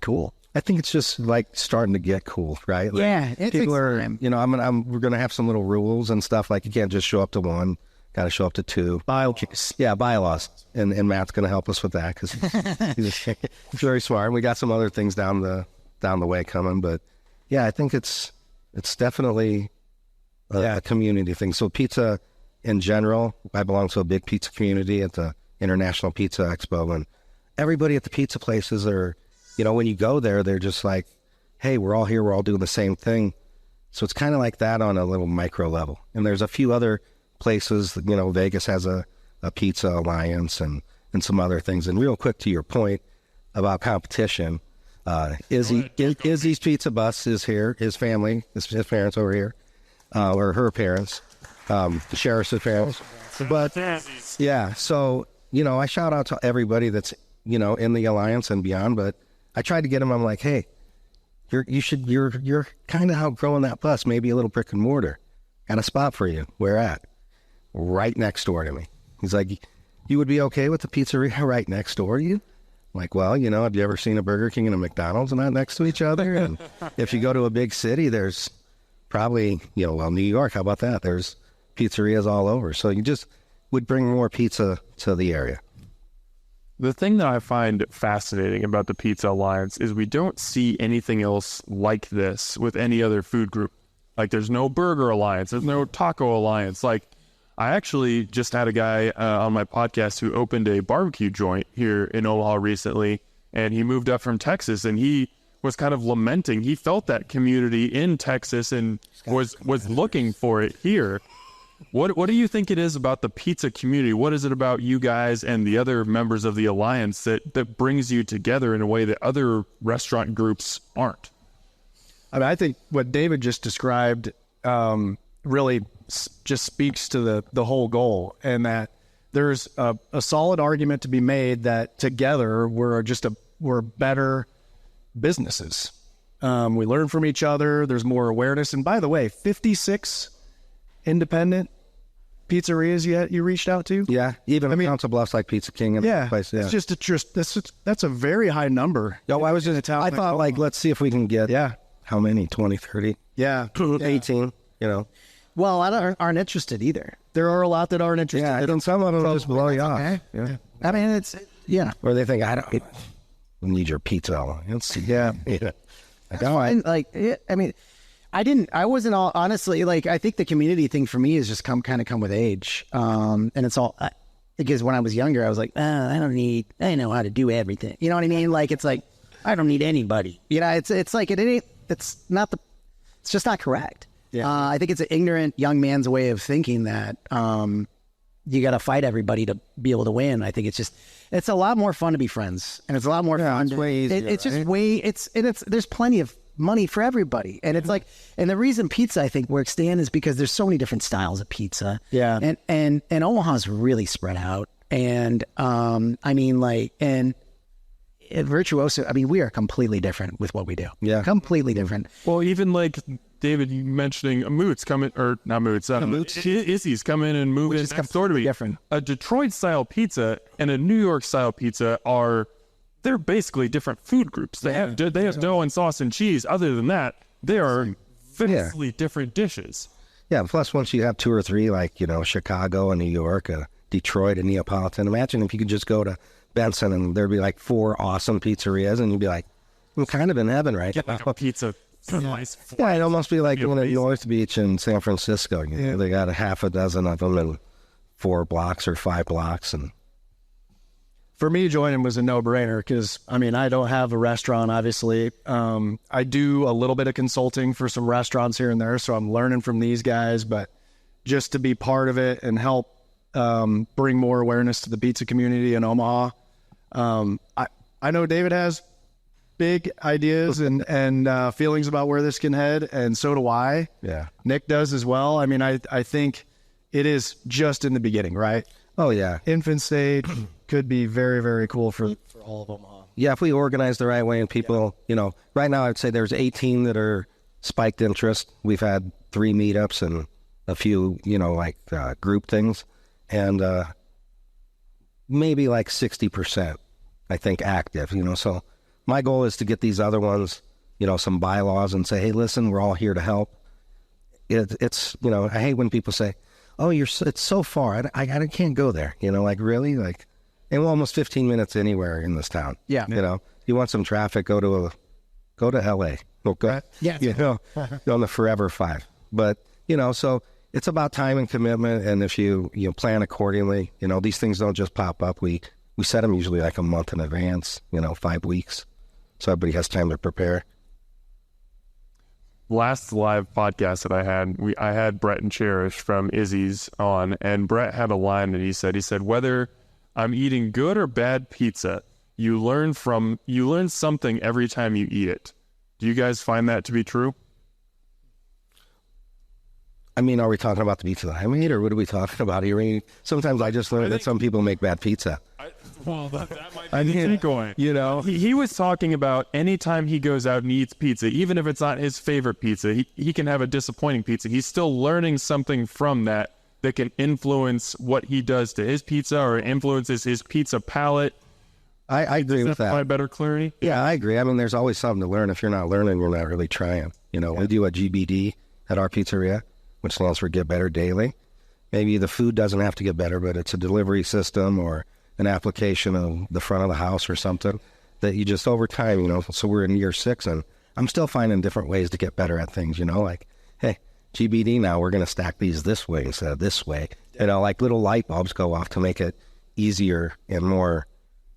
cool. I think it's just like starting to get cool, right? Like, yeah, it people takes are. time. We're gonna have some little rules and stuff. Like you can't just show up to one. Got to show up to two. Bylaws. Yeah, bylaws. And Matt's going to help us with that because he's very smart. We got some other things down the way coming. But, yeah, I think it's definitely a community thing. So pizza in general, I belong to a big pizza community at the International Pizza Expo. And everybody at the pizza places are, when you go there, they're just like, hey, we're all here. We're all doing the same thing. So it's kind of like that on a little micro level. And there's a few other places, Vegas has a pizza alliance and some other things. And real quick to your point about competition, Izzy's Pizza Bus is here, his family, his parents over here, or her parents, the sheriff's parents. But yeah, so, I shout out to everybody that's, in the alliance and beyond, but I tried to get him, I'm like, hey, you're kind of outgrowing that bus, maybe a little brick and mortar. Got a spot for you. Where at? Right next door to me. He's like, you would be okay with the pizzeria right next door to you? I'm like, well, have you ever seen a Burger King and a McDonald's not next to each other? And if you go to a big city, there's probably, New York, how about that? There's pizzerias all over. So you just would bring more pizza to the area. The thing that I find fascinating about the Pizza Alliance is we don't see anything else like this with any other food group. Like there's no Burger Alliance, there's no Taco Alliance. Like I actually just had a guy on my podcast who opened a barbecue joint here in Omaha recently, and he moved up from Texas, and he was kind of lamenting. He felt that community in Texas and was looking for it here. What do you think it is about the pizza community? What is it about you guys and the other members of the Alliance that brings you together in a way that other restaurant groups aren't? I think what David just described really just speaks to the whole goal, and that there's a solid argument to be made that together we're better businesses. We learn from each other. There's more awareness. And by the way, 56 independent pizzerias you reached out to? Yeah, even Council Bluffs like Pizza King and Yeah, place. Yeah, it's that's a very high number. Yo, I was just I thought like let's see if we can get how many 20, 30, yeah, 18. You know, Well, a lot aren't interested either. there are a lot that aren't interested. yeah, and some of them just blow you off. Okay. Yeah, I mean, it's or they think I don't need your pizza. Yeah. Like, all right. And like, I mean, I wasn't all honestly, like, I think the community thing for me is just come with age. And it's all, because when I was younger, I was like, I know how to do everything. You know what I mean? Like, it's like, I don't need anybody. You know, it's like, it's just not correct. Yeah. I think it's an ignorant young man's way of thinking that, you got to fight everybody to be able to win. I think it's a lot more fun to be friends, and it's a lot more fun. It's way easier, it's just way, there's plenty of money for everybody. And it's like, and the reason pizza, I think, works, Dan, is because there's so many different styles of pizza. Yeah. And Omaha's really spread out. And, I mean, like, and at Virtuoso, I mean, we are completely different with what we do. Yeah. Completely different. Well, even like David, you mentioning Moots coming, or not Moots, Izzy's come in and move in next door to me. Different. A Detroit-style pizza and a New York-style pizza they're basically different food groups. They have dough and sauce and cheese. Other than that, they are vastly different dishes. Yeah, plus once you have two or three, like, you know, Chicago and New York, Detroit and Neapolitan, imagine if you could just go to Benson and there'd be like 4 awesome pizzerias and you'd be like, I'm kind of in heaven right Get like a pizza slice. Yeah, it'd almost be like going to North Beach in San Francisco. You know, they got a half a dozen of them in 4 blocks or 5 blocks. And For me, joining was a no-brainer because, I mean, I don't have a restaurant, obviously. I do a little bit of consulting for some restaurants here and there, so I'm learning from these guys. But just to be part of it and help bring more awareness to the pizza community in Omaha, I know David has big ideas and feelings about where this can head, and so do I. yeah. Nick does as well. I mean, I think it is just in the beginning, right? Oh, yeah. Infant stage could be very, very cool for all of Omaha. Yeah, if we organize the right way and people, you know, right now I'd say there's 18 that are spiked interest. We've had 3 meetups and a few, you know, like group things. And maybe like 60%, I think, active, you know. So my goal is to get these other ones, you know, some bylaws and say, hey, listen, we're all here to help. It's, you know, I hate when people say, oh, it's so far. I can't go there. You know, like, really? Like, and we're almost 15 minutes anywhere in this town. Yeah. You know, you want some traffic, go to LA. Okay. Yeah. You know, on the Forever 5. But, you know, so it's about time and commitment. And if you plan accordingly, you know, these things don't just pop up. We set them usually like a month in advance, you know, 5 weeks. So everybody has time to prepare. Last live podcast that I had Brett and Cherish from Izzy's on, and Brett had a line that he said, whether I'm eating good or bad pizza, you learn something every time you eat it. Do you guys find that to be true? I mean, are we talking about the pizza that I made, or what are we talking about here? Sometimes I just learned that some people make bad pizza. That might be the takeaway. You know, he was talking about anytime he goes out and eats pizza, even if it's not his favorite pizza, he can have a disappointing pizza. He's still learning something from that can influence what he does to his pizza or influences his pizza palate. I agree with that. My better clarity. Yeah, I agree. I mean, there's always something to learn. If you're not learning, you're not really trying. You know, we do a GBD at our pizzeria, which stands for Get Better Daily. Maybe the food doesn't have to get better, but it's a delivery system or an application of the front of the house or something that you just over time, you know. So we're in year 6 and I'm still finding different ways to get better at things, you know, like, hey, GBD now, we're going to stack these this way instead of this way. You know, like little light bulbs go off to make it easier and more,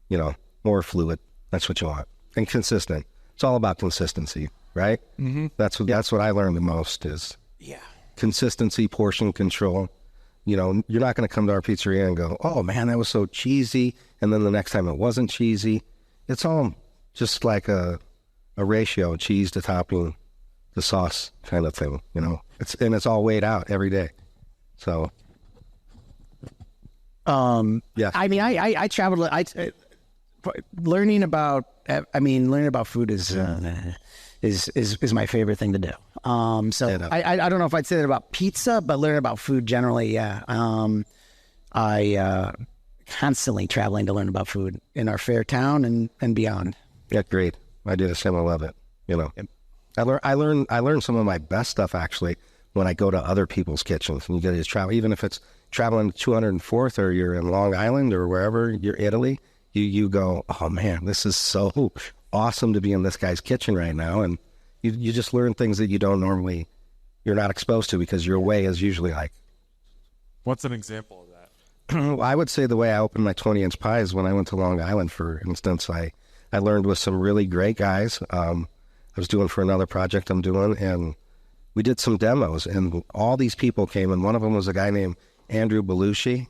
you know, more fluid. That's what you want. And consistent. It's all about consistency, right? Mm-hmm. That's what I learned the most is consistency, portion control. You know, you're not going to come to our pizzeria and go, oh, man, that was so cheesy. And then the next time it wasn't cheesy. It's all just like a ratio, cheese to topping, the sauce kind of thing, you know. It's all weighed out every day. So, yeah. I mean, I traveled. learning about food is my favorite thing to do. So I don't know if I'd say that about pizza, but learning about food generally, yeah. I constantly traveling to learn about food in our fair town and beyond. Yeah, great. I do the same. I love it. You know, I learn some of my best stuff actually when I go to other people's kitchens. And you get to travel, even if it's traveling to 204th or you're in Long Island or wherever you're Italy. You go, oh man, this is so awesome to be in this guy's kitchen right now, and you just learn things that you're not exposed to because your way is usually like. What's an example of that? I would say the way I opened my 20-inch pies when I went to Long Island, for instance. I learned with some really great guys. I was doing for another project I'm doing, and we did some demos, and all these people came, and one of them was a guy named Andrew Bellucci.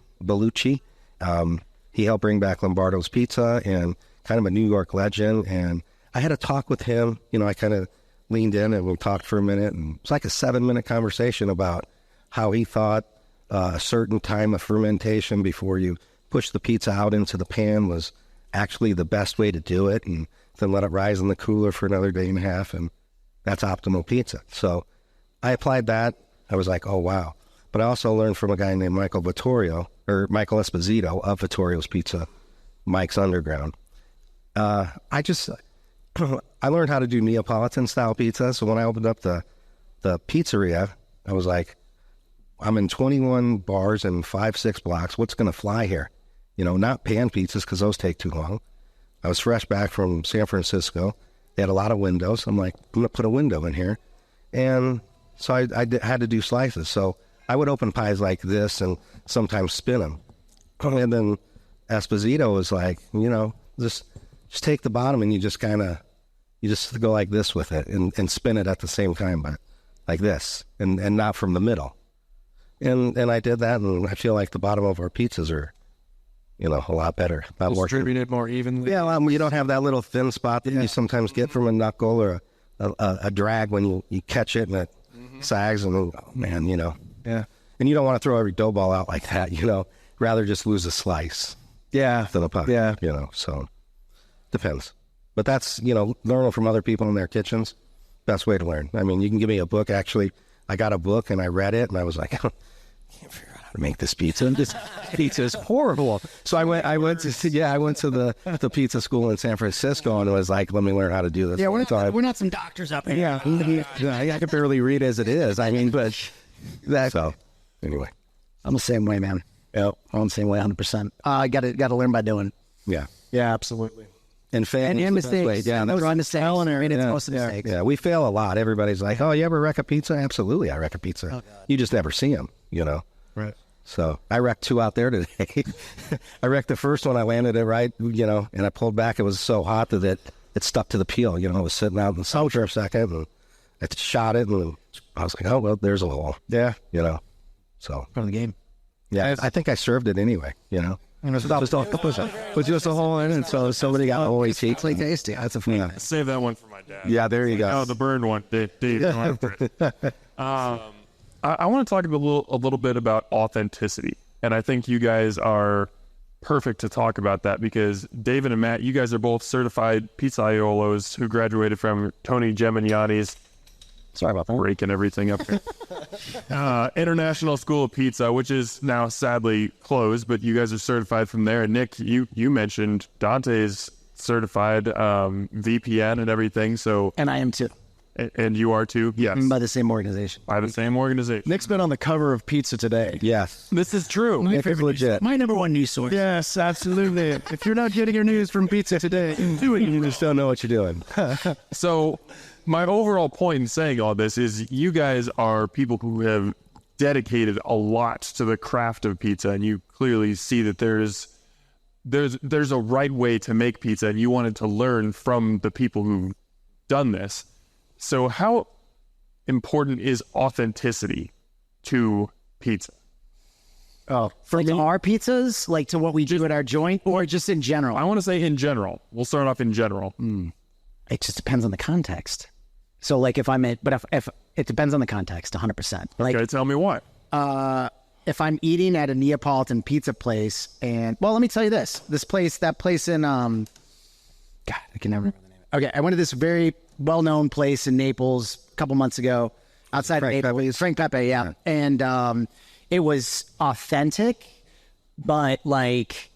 He helped bring back Lombardo's Pizza and kind of a New York legend. And I had a talk with him. You know, I kind of leaned in and we talked for a minute. And it was like a 7-minute conversation about how he thought a certain time of fermentation before you push the pizza out into the pan was actually the best way to do it. And then let it rise in the cooler for another day and a half. And that's optimal pizza. So I applied that. I was like, oh, wow. But I also learned from a guy named Michael Esposito of Vittorio's Pizza, Mike's Underground. I learned how to do Neapolitan style pizza. So when I opened up the pizzeria, I was like, I'm in 21 bars and 5-6 blocks. What's going to fly here? You know, not pan pizzas because those take too long. I was fresh back from San Francisco. They had a lot of windows. I'm like, I'm going to put a window in here. And so I had to do slices. So I would open pies like this and sometimes spin them. And then Esposito was like, you know, just take the bottom and you just go like this with it and spin it at the same time, but like this and not from the middle. And I did that, and I feel like the bottom of our pizzas are, you know, a lot better. Not Distributed more evenly. Yeah, you don't have that little thin spot that you sometimes get from a knuckle or a drag when you catch it and it sags and, oh man, you know. Yeah. And you don't want to throw every dough ball out like that, you know. Rather just lose a slice. Yeah. Than a puck. Yeah. You know, so depends. But that's, you know, learning from other people in their kitchens, best way to learn. I mean, you can give me a book. Actually, I got a book and I read it and I was like, I can't figure out how to make this pizza. This pizza is horrible. So I went to the pizza school in San Francisco and was like, let me learn how to do this. Yeah, we're not some doctors up here. Yeah. I can barely read as it is. I mean, but so anyway, I'm the same way, man. Yeah, I'm the same way, 100%. I got to learn by doing. Yeah, absolutely. And mistakes. Yeah, that's right. Mistakes. Yeah, we fail a lot. Everybody's like, "Oh, you ever wreck a pizza?" Absolutely, I wreck a pizza. Oh, you just never see them, you know. Right. So I wrecked 2 out there today. I wrecked the first one. I landed it right, you know, and I pulled back. It was so hot that it stuck to the peel. You know, I was sitting out in the sun for a second, and I shot it, and I was like, "Oh well, there's a hole." Yeah, you know. So part of the game. Yeah, I think I served it anyway. You know. And it's just a hole in it, so somebody got the whole It's like tasty. That's a fun. Save that one for my dad. Yeah, there you go. Oh, the burned one. Dave, I want to talk a little bit about authenticity, and I think you guys are perfect to talk about that because David and Matt, you guys are both certified pizzaiolos who graduated from Tony Gemignani's. Sorry about that. Breaking everything up here. International School of Pizza, which is now sadly closed, but you guys are certified from there. And Nick, you mentioned Dante's certified VPN and everything. So, and I am too. And you are too? Yes. By the same organization. By the same organization. Nick's been on the cover of Pizza Today. Yes. This is true. Nick is legit. My number one news source. Yes, absolutely. If you're not getting your news from Pizza Today, do it. You just don't know what you're doing. So my overall point in saying all this is you guys are people who have dedicated a lot to the craft of pizza, and you clearly see that there's a right way to make pizza, and you wanted to learn from the people who've done this. So how important is authenticity to pizza? Oh, for like our pizzas, like to what we do at our joint, or just in general? I want to say in general. We'll start off in general. It just depends on the context. So like if it depends on the context, 100%. Like, okay, tell me why. If I'm eating at a Neapolitan pizza place and, well, let me tell you that place in, God, I can never remember the name. Okay, I went to this very well-known place in Naples couple months ago outside Frank of Naples. Pepe's. Frank Pepe, yeah. And it was authentic, but like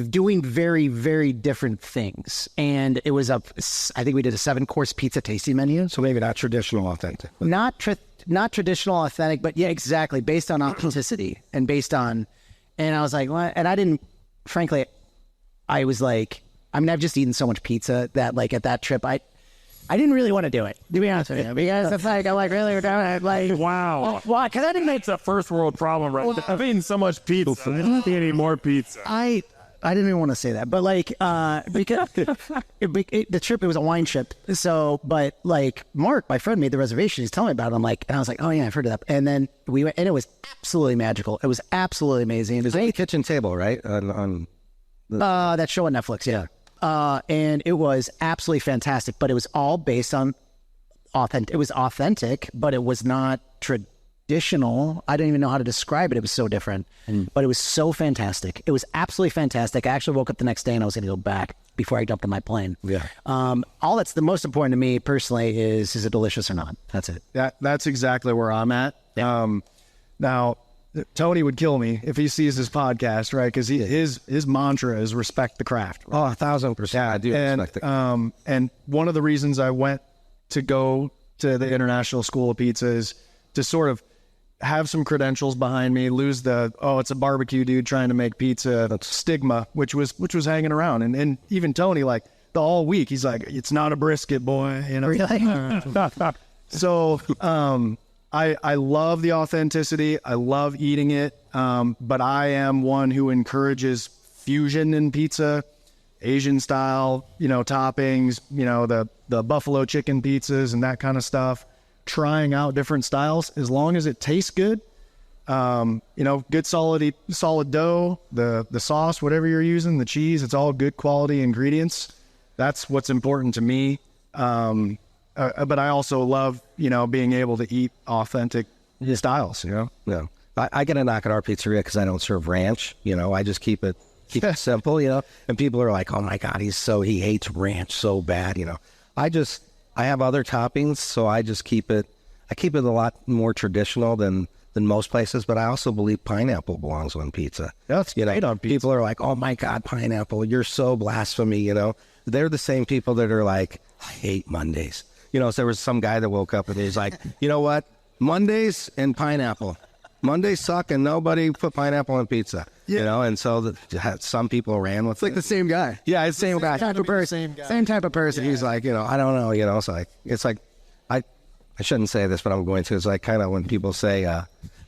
doing very, very different things. And it was I think we did a 7-course pizza tasting menu. So maybe not traditional authentic. Not traditional authentic, but yeah, exactly. Based on authenticity and based on, and I was like, what? And I didn't, frankly, I was like, I mean, I've just eaten so much pizza that like at that trip, I didn't really want to do it, to be honest with you, because it's like, I'm like, really, we're doing it? Like, Wow. why? Because I didn't make, It's a first world problem, right? I've eaten so much pizza. I don't need any more pizza. I didn't even want to say that, but like, because the trip, it was a wine trip. So, but like Mark, my friend, made the reservation. He's telling me about it. I'm like, and I was like, oh yeah, I've heard of that. And then we went, and it was absolutely magical. It was absolutely amazing. It was It's a kitchen table, right? On that show on Netflix, yeah. And it was absolutely fantastic, but it was all based on authentic. It was authentic, but it was not traditional. I don't even know how to describe it. It was so different, but it was so fantastic. It was absolutely fantastic. I actually woke up the next day and I was going to go back before I jumped on my plane. Yeah. All that's the most important to me personally is it delicious or not? That's it. That's exactly where I'm at. Now, Tony would kill me if he sees this podcast, right? Because his mantra is respect the craft. Right? Oh, 1,000%. I do respect it. And one of the reasons I went to go to the International School of Pizza is to sort of have some credentials behind me, lose the, it's a barbecue dude trying to make pizza stigma, which was hanging around. And even Tony, like the whole week, he's like, it's not a brisket, boy. You know? Really? So I love the authenticity. I love eating it. But I am one who encourages fusion in pizza, Asian style, toppings, the buffalo chicken pizzas and that kind of stuff. Trying out different styles as long as it tastes good. Good solid dough, the sauce, whatever you're using, the cheese, it's all good quality ingredients. That's what's important to me. But I also love, being able to eat authentic styles, Yeah. I get a knock at our pizzeria because I don't serve ranch. I just keep it simple, and people are like, oh my God, he hates ranch so bad. I have other toppings, so I just keep it a lot more traditional than most places, but I also believe pineapple belongs on pizza. That's great on pizza. People are like, oh my God, pineapple, you're so blasphemy, They're the same people that are like, I hate Mondays. So there was some guy that woke up and he's like, you know what? Mondays and pineapple. Mondays suck and nobody put pineapple on pizza. Yeah. And so some people ran with it. It's like the same guy. Yeah, it's the same guy. Type of person. Same type of person. He's like, I don't know, it's like I shouldn't say this, but I'm going to. It's like kind of when people say,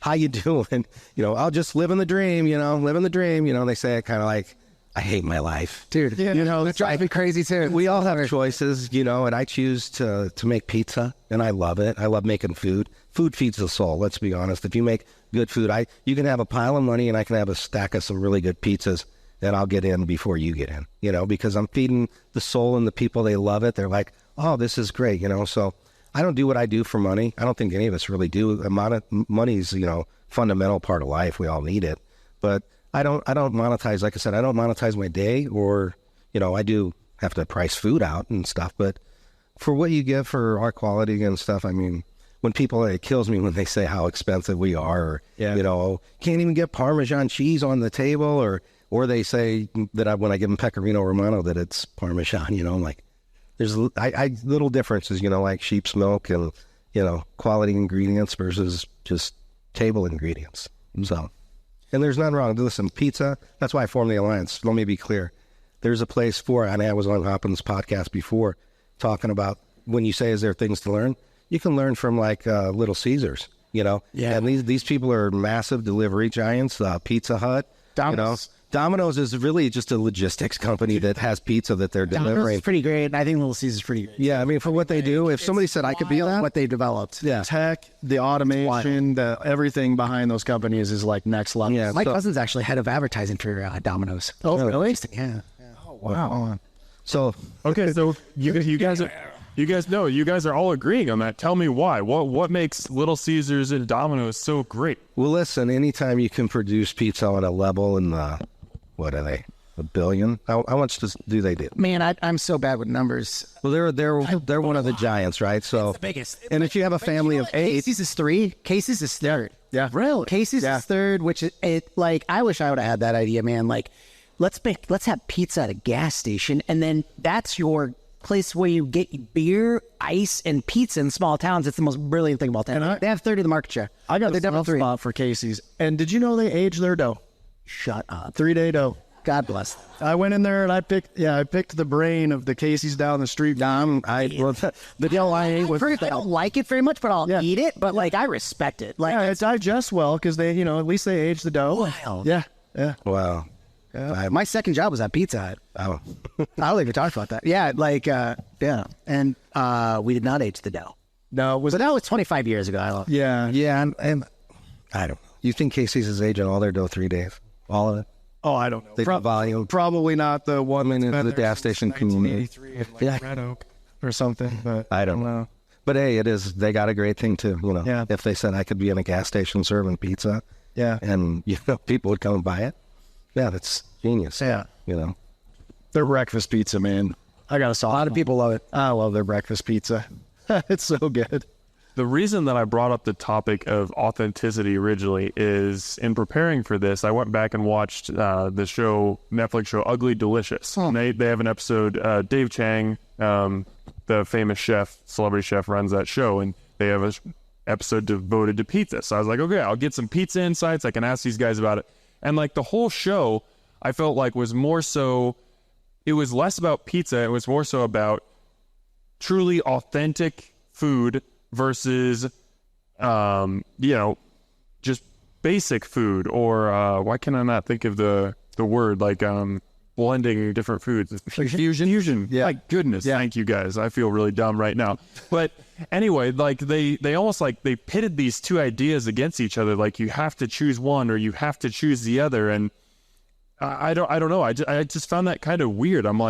how you doing? I'll just live in the dream, living the dream, they say it kind of like, I hate my life. Dude, it drives me crazy too. We all have choices, and I choose to make pizza, and I love it. I love making food. Food feeds the soul, let's be honest. If you make good food, you can have a pile of money, and I can have a stack of some really good pizzas, and I'll get in before you get in, because I'm feeding the soul and the people, they love it. They're like, oh, this is great, so I don't do what I do for money. I don't think any of us really do. Money's, fundamental part of life. We all need it. But I don't monetize, like I said, I don't monetize my day or, I do have to price food out and stuff. But for what you give for our quality and stuff, I mean, when people, it kills me when they say how expensive we are, or, can't even get Parmesan cheese on the table, or they say that when I give them Pecorino Romano that it's Parmesan, I'm like, there's little differences, like sheep's milk and, quality ingredients versus just table ingredients. So, and there's nothing wrong. Listen, pizza, that's why I formed the Alliance. Let me be clear. There's a place for it. And I was on Hoppen's podcast before talking about when you say, is there things to learn? You can learn from like Little Caesars, Yeah. And these people are massive delivery giants, Pizza Hut. Dominos. Domino's is really just a logistics company that has pizza that they're delivering. Domino's is pretty great, and I think Little Caesar's pretty great. Yeah, I mean, for what they do, if somebody said I could be on that, what they developed. yeah, Tech, the automation, everything behind those companies is like next level. yeah. My cousin's actually head of advertising for Domino's. Oh, really? Yeah. Oh, wow. So Okay, so you guys are all agreeing on that. Tell me why. What makes Little Caesars and Domino's so great? well, listen. Anytime you can produce pizza on a level in the what are they? 1 billion. How much do they do? Man, I'm so bad with numbers. Well, they're one of the giants, right? So, Biggest. and if you have a family of 8, Casey's is 3. Casey's is 3rd. Yeah. Really? Casey's is 3rd, which is like I wish I would have had that idea, man. Like, let's have pizza at a gas station, and then that's your place where you get beer, ice, and pizza in small towns. It's the most brilliant thing about that. They have 30 of the market share. I got They're a soft spot for Casey's. And did you know they age their dough? Shut up. 3-day dough. God bless them. I went in there and I picked the brain of the Casey's down the street. I don't like it very much, but I'll eat it. But like, I respect it. Like, Yeah, it digests well because they, at least they age the dough. Wow. Yeah, yeah. wow. my second job was at Pizza Hut. Oh. I don't even talk about that. Yeah, like, yeah. And we did not age the dough. No, But that was 25 years ago. yeah. Yeah, and I don't know. You think Casey's is aging all their dough 3 days? All of it? Oh, I don't know. They volume. Probably not the one in that's been the there gas since station community. 1983 in like Red Oak or something. But I don't know. But hey, it is. They got a great thing too. Yeah. If they said I could be in a gas station serving pizza, Yeah. and people would come and buy it. Yeah, that's genius. Yeah. Their breakfast pizza, man. I got a lot of people love it. I love their breakfast pizza. It's so good. The reason that I brought up the topic of authenticity originally is in preparing for this, I went back and watched the Netflix show Ugly Delicious. And they have an episode, Dave Chang, the famous celebrity chef, runs that show, and they have an episode devoted to pizza. So I was like, okay, I'll get some pizza insights. I can ask these guys about it. And like the whole show, I felt like was more so, it was less about pizza. It was more so about truly authentic food versus, just basic food, or why can I not think of the word, like blending different foods? Fusion. Yeah. My goodness. Yeah. Thank you guys. I feel really dumb right now. But anyway, like they almost like they pitted these two ideas against each other. Like you have to choose one or you have to choose the other. And I don't know. I just found that kind of weird. I'm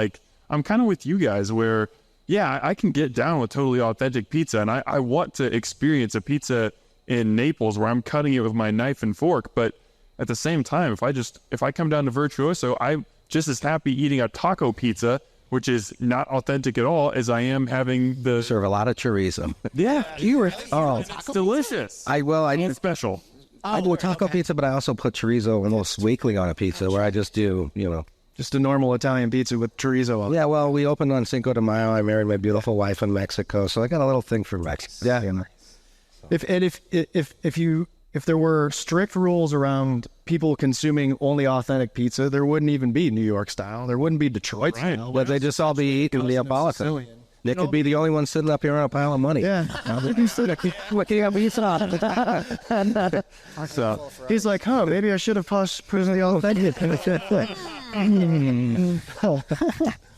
kind of with you guys where, yeah, I can get down with totally authentic pizza, and I want to experience a pizza in Naples where I'm cutting it with my knife and fork. But at the same time, if I come down to Virtuoso, I'm just as happy eating a taco pizza, which is not authentic at all, as I am having the Serve a lot of chorizo. yeah. It's delicious. I It's special. I do taco pizza, but I also put chorizo almost weekly on a pizza where I just do, Just a normal Italian pizza with chorizo on it. Yeah, well, we opened on Cinco de Mayo. I married my beautiful wife in Mexico, so I got a little thing for Mexico. Yeah. If there were strict rules around people consuming only authentic pizza, there wouldn't even be New York style. There wouldn't be Detroit style. But they just all be eating Neapolitan. Nick could be the only one sitting up here on a pile of money. Yeah. So he's like, maybe I should have put in the authentic.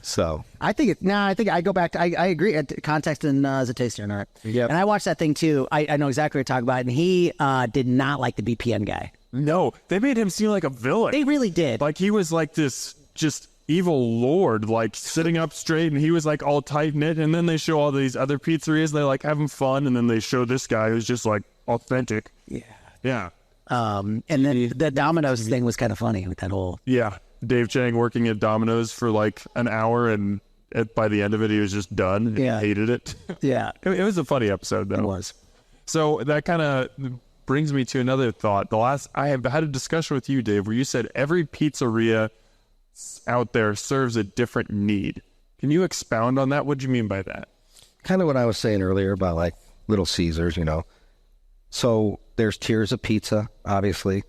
So I think I go back to, I agree. Context and as a taster, all right. Yep. And I watched that thing too. I know exactly what you're talking about. And he did not like the BPN guy. No, they made him seem like a villain. They really did. Like he was like this just evil lord, like sitting up straight, and he was like all tight knit. And then they show all these other pizzerias, and they're like having fun, and then they show this guy who's just like authentic. Yeah. And then the Domino's thing was kind of funny with that whole. Yeah. Dave Chang working at Domino's for like an hour, and by the end of it, he was just done. And hated it. Yeah. It was a funny episode, though. It was. So that kind of brings me to another thought. I have had a discussion with you, Dave, where you said every pizzeria out there serves a different need. Can you expound on that? What do you mean by that? kind of what I was saying earlier about like Little Caesars, So there's tiers of pizza, obviously.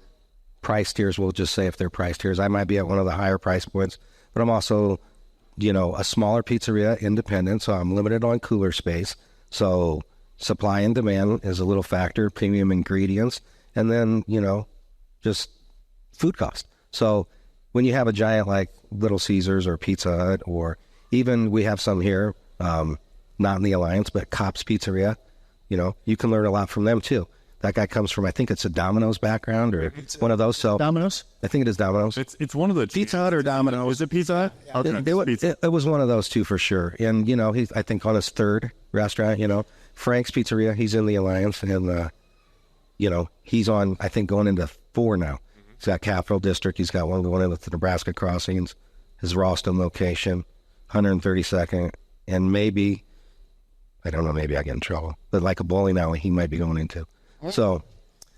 Price tiers, we'll just say if they're price tiers. I might be at one of the higher price points, but I'm also, a smaller pizzeria, independent, so I'm limited on cooler space. So supply and demand is a little factor, premium ingredients, and then, just food cost. So when you have a giant like Little Caesars or Pizza Hut, or even we have some here, not in the Alliance, but Cops Pizzeria, you can learn a lot from them too. That guy comes from, I think it's a Domino's background or one of those. So Domino's? I think it is Domino's. It's one of the Pizza Hut or Domino's? Is it Pizza Hut? Okay. It was one of those two for sure. And, he's, I think, on his third restaurant, Frank's Pizzeria, he's in the Alliance. And, he's on, I think, going into 4 now. He's got Capital District. He's got one going into the Nebraska Crossings. his Ralston location, 132nd, and maybe, I don't know, maybe I get in trouble, but like a bowling alley he might be going into. So,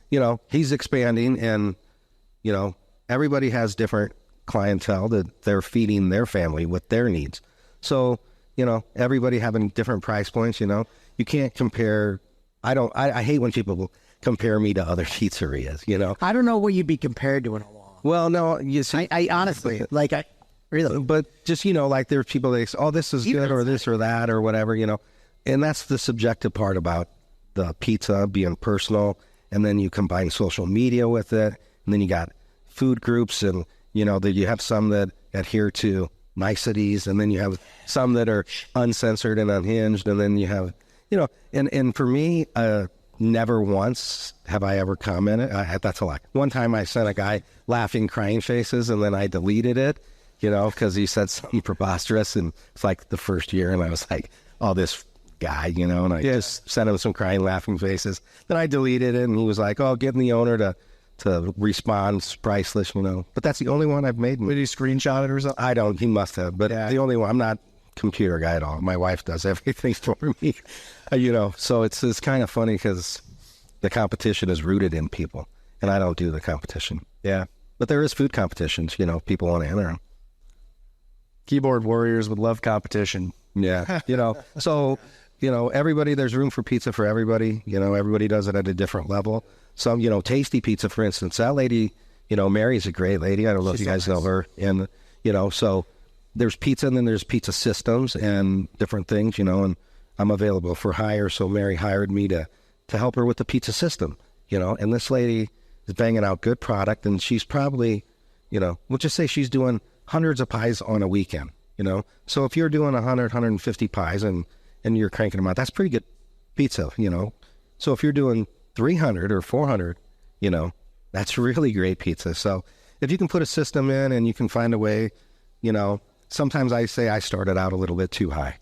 you know, he's expanding, and, you know, everybody has different clientele that they're feeding their family with their needs. So, you know, everybody having different price points, you know. You can't compare. I hate when people compare me to other pizzerias, you know. I don't know what you'd be compared to in a long. Well, no, you see. I honestly, like, I really. But just, you know, like there's people that say, oh, this is good, or this or that, or whatever, you know. And that's the subjective part about the pizza being personal. And then you combine social media with it. And then you got food groups, and, you know, that you have some that adhere to niceties, and then you have some that are uncensored and unhinged. And then you have, you know, and for me, never once have I ever commented. That's a lie. One time I sent a guy laughing, crying faces, and then I deleted it, you know, because he said something preposterous. And it's like the first year, and I was like, oh, this guy, you know, and I just sent him some crying, laughing faces. Then I deleted it, and he was like, oh, getting the owner to respond is priceless, you know. But that's the only one I've made. Did he screenshot it or something? I don't. He must have. But the only one. I'm not a computer guy at all. My wife does everything for me, you know. So it's kind of funny because the competition is rooted in people, and I don't do the competition. Yeah. But there is food competitions, you know. People want to enter them. Keyboard warriors would love competition. Yeah. You know, so, you know, everybody, there's room for pizza for everybody. You know, everybody does it at a different level. Some, you know, Tasty Pizza, for instance, that lady, you know, Mary's a great lady. I don't know if you guys know her. And, you know, so there's pizza, and then there's pizza systems and different things, you know, and I'm available for hire. So Mary hired me to help her with the pizza system, you know, and this lady is banging out good product, and she's probably, you know, we'll just say she's doing hundreds of pies on a weekend, you know. So if you're doing 100, 150 pies and you're cranking them out, that's pretty good pizza, you know. So if you're doing 300 or 400, you know, that's really great pizza. So if you can put a system in and you can find a way, you know, sometimes I say I started out a little bit too high,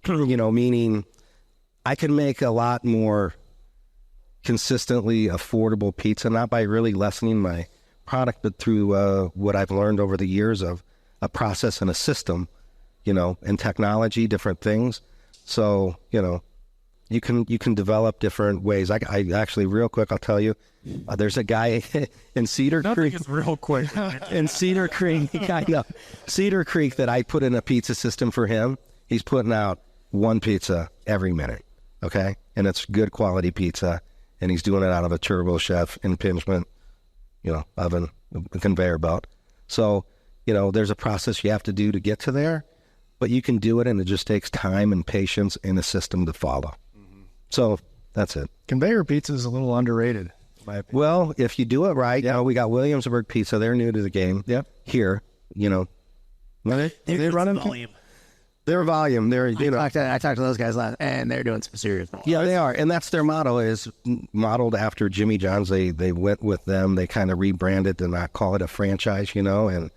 you know, meaning I can make a lot more consistently affordable pizza, not by really lessening my product, but through what I've learned over the years of a process and a system, you know, and technology, different things. So, you know, you can develop different ways. I actually, real quick, I'll tell you, there's a guy in Cedar Creek. It's real quick. In Cedar Creek, I know. Cedar Creek, that I put in a pizza system for him. He's putting out one pizza every minute, okay? And it's good quality pizza, and he's doing it out of a turbo chef impingement, you know, oven, a conveyor belt. So, you know, there's a process you have to do to get to there, but you can do it, and it just takes time and patience and a system to follow. So that's it. Conveyor pizza is a little underrated. Well, if you do it right, you know, we got Williamsburg Pizza. They're new to the game. Yep. Here, you know. They're running volume. Their volume. They're, you know. I talked to those guys last, and they're doing some serious. Yeah, they are. And that's their motto, is modeled after Jimmy John's. They went with them. They kind of rebranded to not call it a franchise, you know. And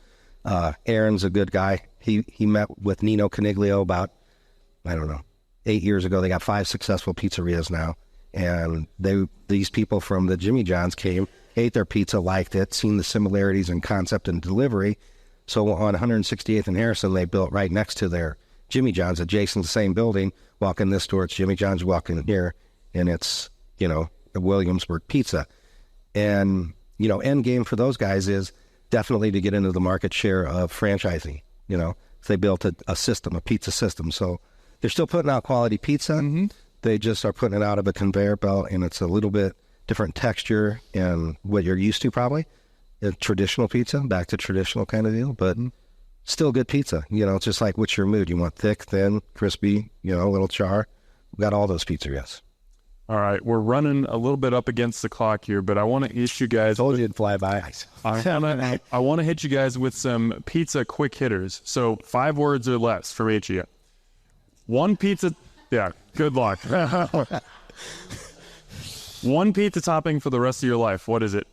Aaron's a good guy. He met with Nino Coniglio about, I don't know, 8 years ago. They got 5 successful pizzerias now. And these people from the Jimmy John's came, ate their pizza, liked it, seen the similarities in concept and delivery. So on 168th and Harrison, they built right next to their Jimmy John's, adjacent to the same building. Walk in this door, it's Jimmy John's. Walk in here, and it's, you know, a Williamsburg Pizza. And, you know, end game for those guys is definitely to get into the market share of franchising, you know. So they built a system, a pizza system. So they're still putting out quality pizza. Mm-hmm. They just are putting it out of a conveyor belt, and it's a little bit different texture and what you're used to, probably. A traditional pizza, back to traditional kind of deal, but still good pizza. You know, it's just like, what's your mood? You want thick, thin, crispy, you know, a little char. We got all those pizzerias. All right, we're running a little bit up against the clock here, but I want to hit you guys. Told you it'd fly by. I want to hit you guys with some pizza quick hitters. So 5 words or less from each of you. One pizza. Yeah, good luck. One pizza topping for the rest of your life. What is it?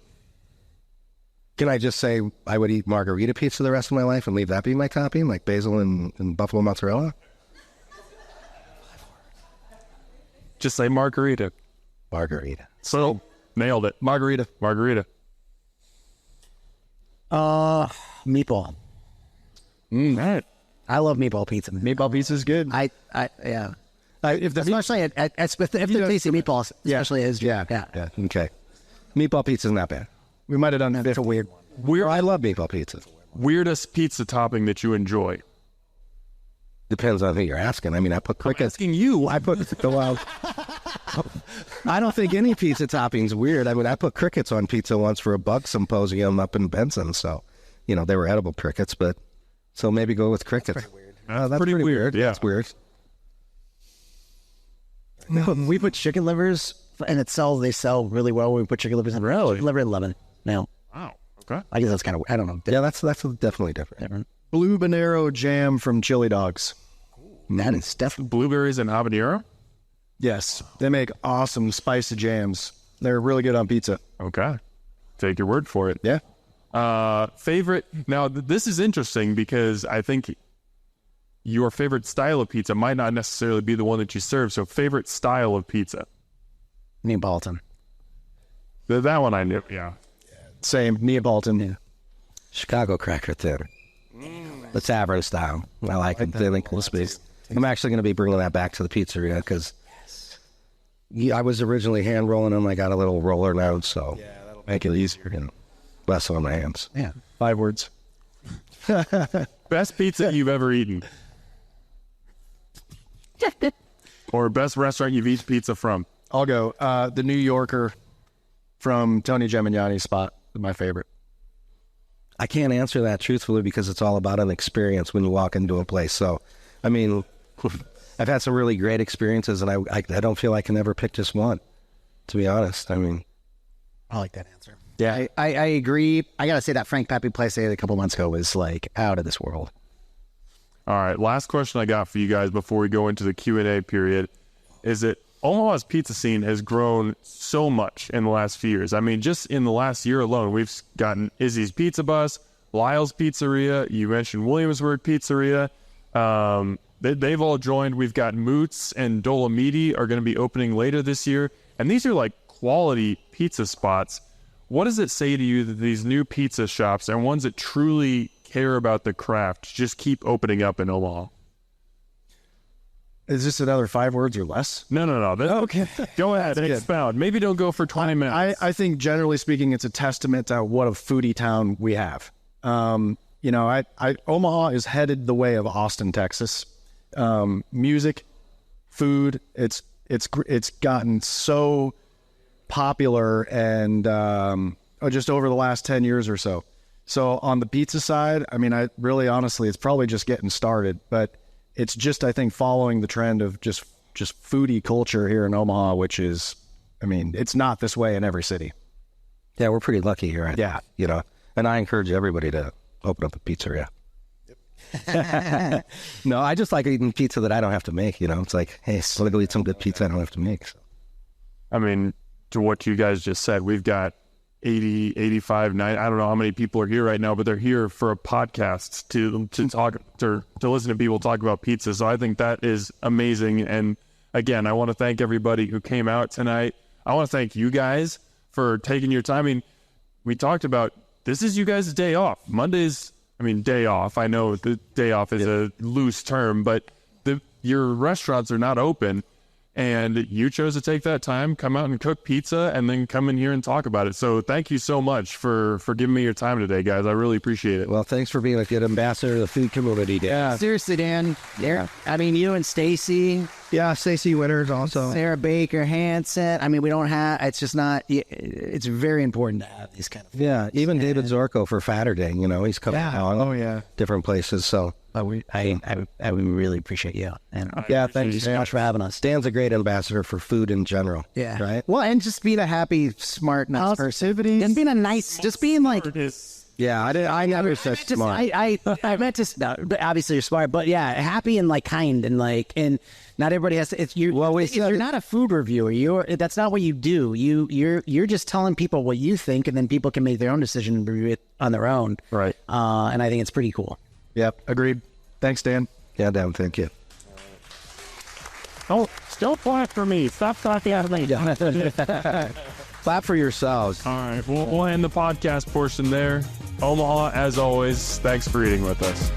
Can I just say I would eat margarita pizza the rest of my life and leave that be my topping, like basil and buffalo mozzarella? Just say margarita. Margarita. So, nailed it. Right. I love meatball pizza. Meatball pizza is good. Yeah. If the Especially if the tasty meatballs, especially is Yeah. Okay. Meatball pizza's not bad. we might have done It's a 50. weird. I love meatball pizza. Weirdest pizza topping that you enjoy? Depends on who you're asking. I mean, I put crickets. Asking you. I put well. I don't think any pizza topping's weird. I mean, I put crickets on pizza once for a bug symposium up in Benson. So, they were edible crickets, but so maybe go with crickets. That's pretty weird. That's pretty weird, yeah. That's weird. We put chicken livers, and they sell really well when we put chicken livers in. Really? Chicken liver at 11 now. Wow. Okay. I guess that's kind of, I don't know. Yeah, that's definitely different. Blue Bonero jam from Chili Dogs. That is definitely. Blueberries and habanero? Yes, they make awesome spicy jams. They're really good on pizza. Okay. Take your word for it. Yeah. Favorite. Now, this is interesting because I think your favorite style of pizza might not necessarily be the one that you serve. So, favorite style of pizza? Neapolitan. That one I knew. Yeah. Same. Neapolitan. Yeah. Chicago cracker thin. The tavern style. I like it thin and crispy. I'm actually going to be bringing that back to the pizzeria because I was originally hand rolling them. I got a little roller now, so that'll make it easier. Less on my hands. Yeah. 5 words. Best pizza you've ever eaten? Or best restaurant you've eaten pizza from? I'll go. The New Yorker from Tony Gemignani's spot is my favorite. I can't answer that truthfully because it's all about an experience when you walk into a place. So, I mean, I've had some really great experiences, and I don't feel I can ever pick just one, to be honest. I mean, I like that answer. Yeah. I agree. I got to say that Frank Papi place I ate a couple months ago was like out of this world. All right. Last question I got for you guys before we go into the Q&A period is that Omaha's pizza scene has grown so much in the last few years. I mean, just in the last year alone, we've gotten Izzy's Pizza Bus, Lyle's Pizzeria. You mentioned Williamsburg Pizzeria. They've all joined. We've got Moots and Dolomiti are going to be opening later this year. And these are like quality pizza spots. What does it say to you that these new pizza shops and ones that truly care about the craft just keep opening up in Omaha? Is this another 5 words or less? No. Okay. Go ahead and expound. Maybe don't go for 20 minutes. I think generally speaking, it's a testament to what a foodie town we have. Omaha is headed the way of Austin, Texas. Music, food, it's gotten so popular and just over the last 10 years or so. So on the pizza side, I mean, honestly, it's probably just getting started, but it's just, I think, following the trend of just foodie culture here in Omaha, which is, I mean, it's not this way in every city. yeah, we're pretty lucky here. Yeah. And I encourage everybody to open up a pizzeria. No, I just like eating pizza that I don't have to make. It's like, hey, so let me go eat some good pizza I don't have to make. So. I mean, to what you guys just said, we've got 80, 85, 90, I don't know how many people are here right now, but they're here for a podcast to talk to listen to people talk about pizza. So I think that is amazing. And again, I want to thank everybody who came out tonight. I want to thank you guys for taking your time. I mean, we talked about this is you guys' day off. Mondays, day off. I know the day off is a loose term, but your restaurants are not open. And you chose to take that time, come out and cook pizza, and then come in here and talk about it. So thank you so much for giving me your time today, guys. I really appreciate it. Well, thanks for being a good ambassador of the food community, Dan. Yeah. Seriously, Dan. Yeah. I mean, you and Stacy. Yeah, Stacy Winters also. Sarah Baker Hansen. I mean, we don't have, it's just not, it's very important to have these kind of. Yeah, even David Zorko for Saturday, he's coming out. Oh, yeah. Different places, so. I really appreciate you. And yeah, thank you so much for having us. Dan's a great ambassador for food in general. Yeah. Right? Well, and just being a happy, smart, nice person. And being a nice, just being like. Yeah, I never said smart. I meant to, no, but obviously you're smart, but yeah, happy and like kind and like, and not everybody has to, you're not a food reviewer. That's not what you do. You're just telling people what you think, and then people can make their own decision and review it on their own. Right. And I think it's pretty cool. Yep, agreed. Thanks, Dan. Yeah, Dan, thank you. Oh, still clap for me. Stop talking out of me. Clap for yourselves. All right, we'll end the podcast portion there. Omaha, as always, thanks for eating with us.